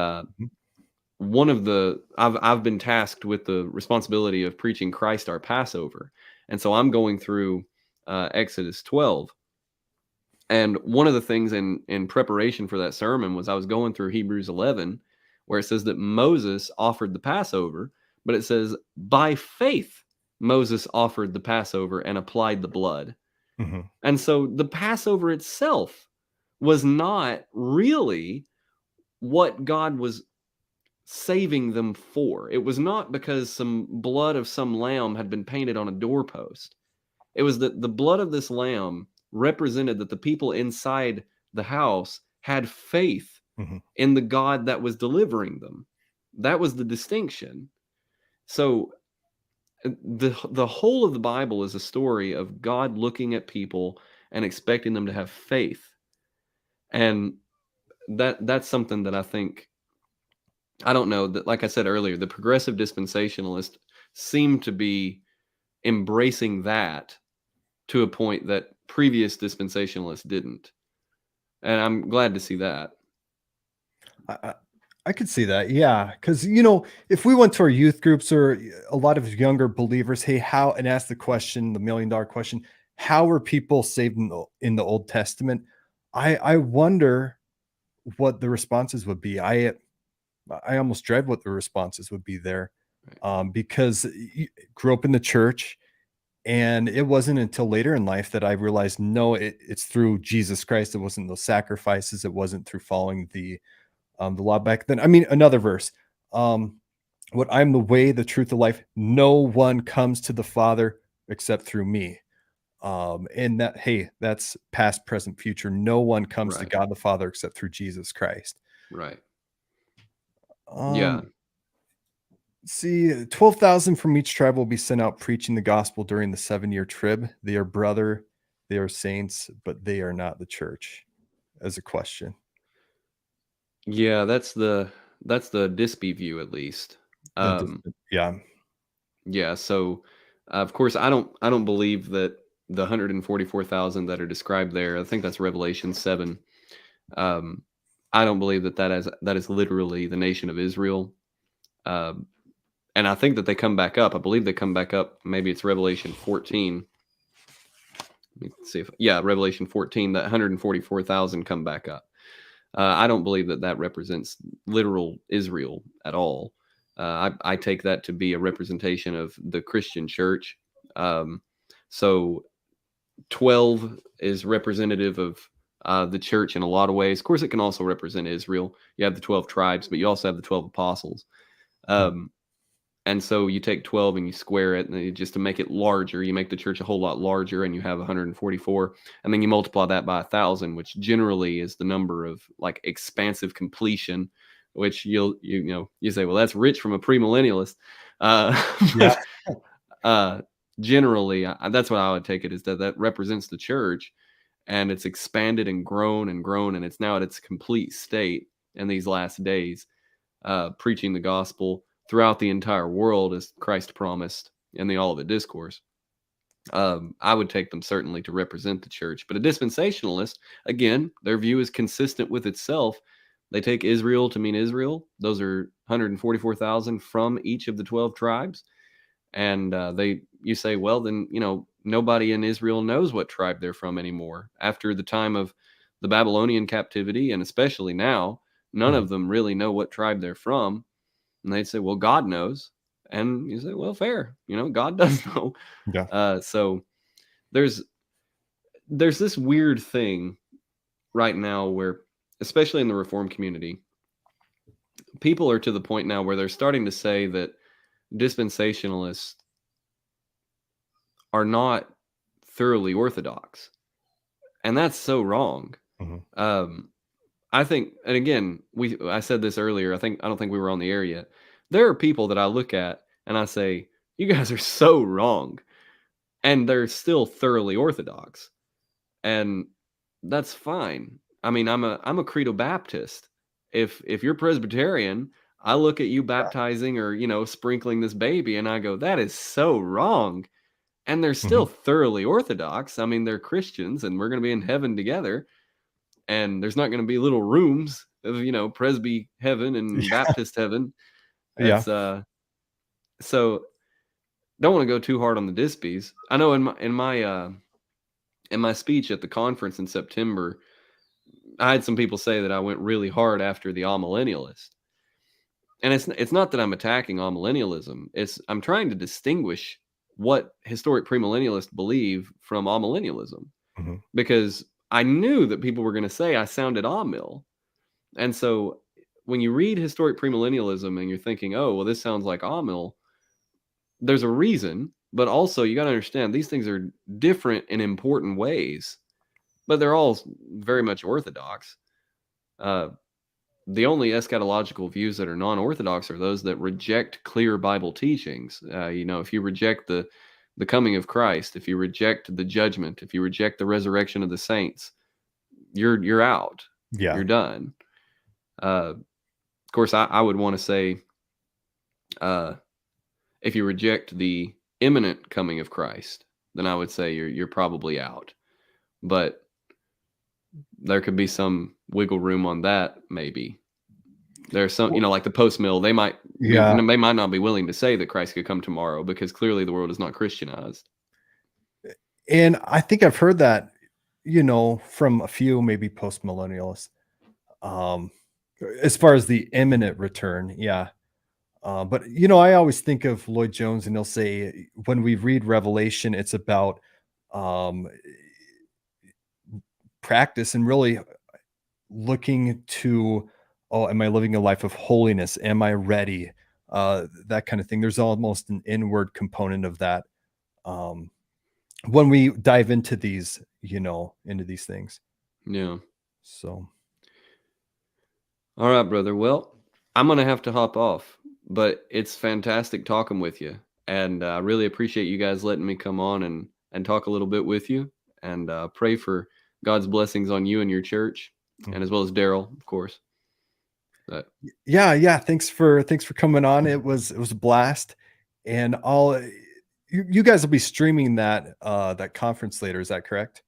one of the, I've been tasked with the responsibility of preaching Christ our Passover. And so I'm going through Exodus 12. And one of the things in preparation for that sermon was I was going through Hebrews 11, where it says that Moses offered the Passover, but it says by faith Moses offered the Passover and applied the blood. Mm-hmm. And so the Passover itself was not really what God was saving them for. It was not because some blood of some lamb had been painted on a doorpost. It was that the blood of this lamb represented that the people inside the house had faith in the God that was delivering them. That was the distinction. So the whole of the Bible is a story of God looking at people and expecting them to have faith. And that's something that I think, I don't know, that, like I said earlier, the progressive dispensationalists seem to be embracing that to a point that previous dispensationalists didn't. And I'm glad to see that. I could see that. Yeah. Because, you know, if we went to our youth groups or a lot of younger believers, hey, how, and ask the question, the $1 million question, how were people saved in the Old Testament? I wonder what the responses would be. I almost dread what the responses would be there, because you grew up in the church, and it wasn't until later in life that I realized, no, it's through Jesus Christ. It wasn't those sacrifices. It wasn't through following the law back then. I mean, another verse, what I'm the way, the truth, the life. No one comes to the Father except through me. And that, hey, that's past, present, future. No one comes to God the Father except through Jesus Christ. Right. Yeah. See, 12,000 from each tribe will be sent out preaching the gospel during the 7-year trib. They are brother, they are saints, but they are not the church. As a question. Yeah, that's the Dispy view, at least. Yeah. So, of course, I don't believe that the 144,000 that are described there, I think that's Revelation 7. I don't believe that is literally the nation of Israel. And I think that they come back up. I believe they come back up. Maybe it's Revelation 14. Let me see Revelation 14, that 144,000 come back up. I don't believe that represents literal Israel at all. I take that to be a representation of the Christian church. So 12 is representative of the church in a lot of ways. Of course, it can also represent Israel. You have the 12 tribes, but you also have the 12 apostles. And so you take 12 and you square it, and just to make it larger, you make the church a whole lot larger, and you have 144, and then you multiply that by 1,000, which generally is the number of like expansive completion, which you say, well, that's rich from a premillennialist. Generally, that's what I would take it, is that represents the church, and it's expanded and grown, and it's now at its complete state in these last days, preaching the gospel throughout the entire world as Christ promised in the Olivet Discourse. I would take them certainly to represent the church. But a dispensationalist, again, their view is consistent with itself. They take Israel to mean Israel. Those are 144,000 from each of the 12 tribes. And you say, well, then, nobody in Israel knows what tribe they're from anymore. After the time of the Babylonian captivity, and especially now, none of them really know what tribe they're from. And they'd say, well, God knows. And you say, well, fair. God does know. Yeah. So there's this weird thing right now where, especially in the Reformed community, people are to the point now where they're starting to say that dispensationalists are not thoroughly orthodox. And that's so wrong. I think, and again, I said this earlier, I don't think we were on the air yet. There are people that I look at and I say, you guys are so wrong. And they're still thoroughly orthodox. And that's fine. I mean, I'm a Credo Baptist. If you're Presbyterian, I look at you baptizing or, sprinkling this baby and I go, that is so wrong. And they're still thoroughly orthodox. I mean, they're Christians and we're going to be in heaven together. And there's not going to be little rooms of, Presby heaven and Baptist heaven. It's, so don't want to go too hard on the dispies. I know in my speech at the conference in September, I had some people say that I went really hard after the amillennialist. And it's not that I'm attacking amillennialism. I'm trying to distinguish what historic premillennialists believe from amillennialism. Because I knew that people were going to say I sounded amil. And so when you read historic premillennialism and you're thinking, oh, well, this sounds like amil, there's a reason. But also you got to understand these things are different in important ways. But they're all very much orthodox. The only eschatological views that are non-orthodox are those that reject clear Bible teachings. If you reject the coming of Christ, if you reject the judgment, if you reject the resurrection of the saints, you're out. Yeah. You're done. Of course, I would want to say, if you reject the imminent coming of Christ, then I would say you're probably out. But there could be some wiggle room on that, maybe. There's some, like the post-mill, they might not be willing to say that Christ could come tomorrow because clearly the world is not Christianized. And I think I've heard that, from a few maybe post-millennialists, as far as the imminent return. Yeah. But, I always think of Lloyd Jones and he'll say, when we read Revelation, it's about practice and really looking to, am I living a life of holiness? Am I ready? That kind of thing. There's almost an inward component of that when we dive into these, into these things. Yeah. So. All right, brother. Well, I'm going to have to hop off, but it's fantastic talking with you. And I really appreciate you guys letting me come on and talk a little bit with you, and pray for God's blessings on you and your church, and as well as Daryl, of course. But yeah. Thanks for coming on. It was a blast, and you guys will be streaming that conference later. Is that correct?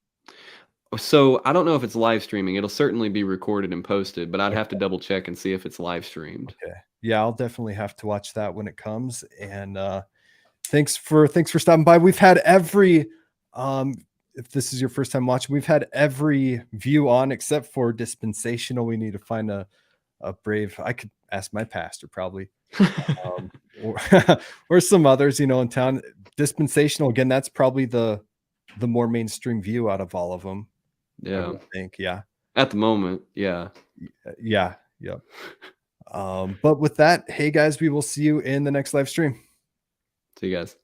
So I don't know if it's live streaming. It'll certainly be recorded and posted, but I'd have to double check and see if it's live streamed. Okay. Yeah, I'll definitely have to watch that when it comes. And thanks for stopping by. We've had every if this is your first time watching, we've had every view on except for dispensational. We need to find a brave. I could ask my pastor probably, or some others, in town. Dispensational, again, that's probably the more mainstream view out of all of them. Yeah, I think. Yeah. At the moment, yeah. Yep. But with that, hey guys, we will see you in the next live stream. See you guys.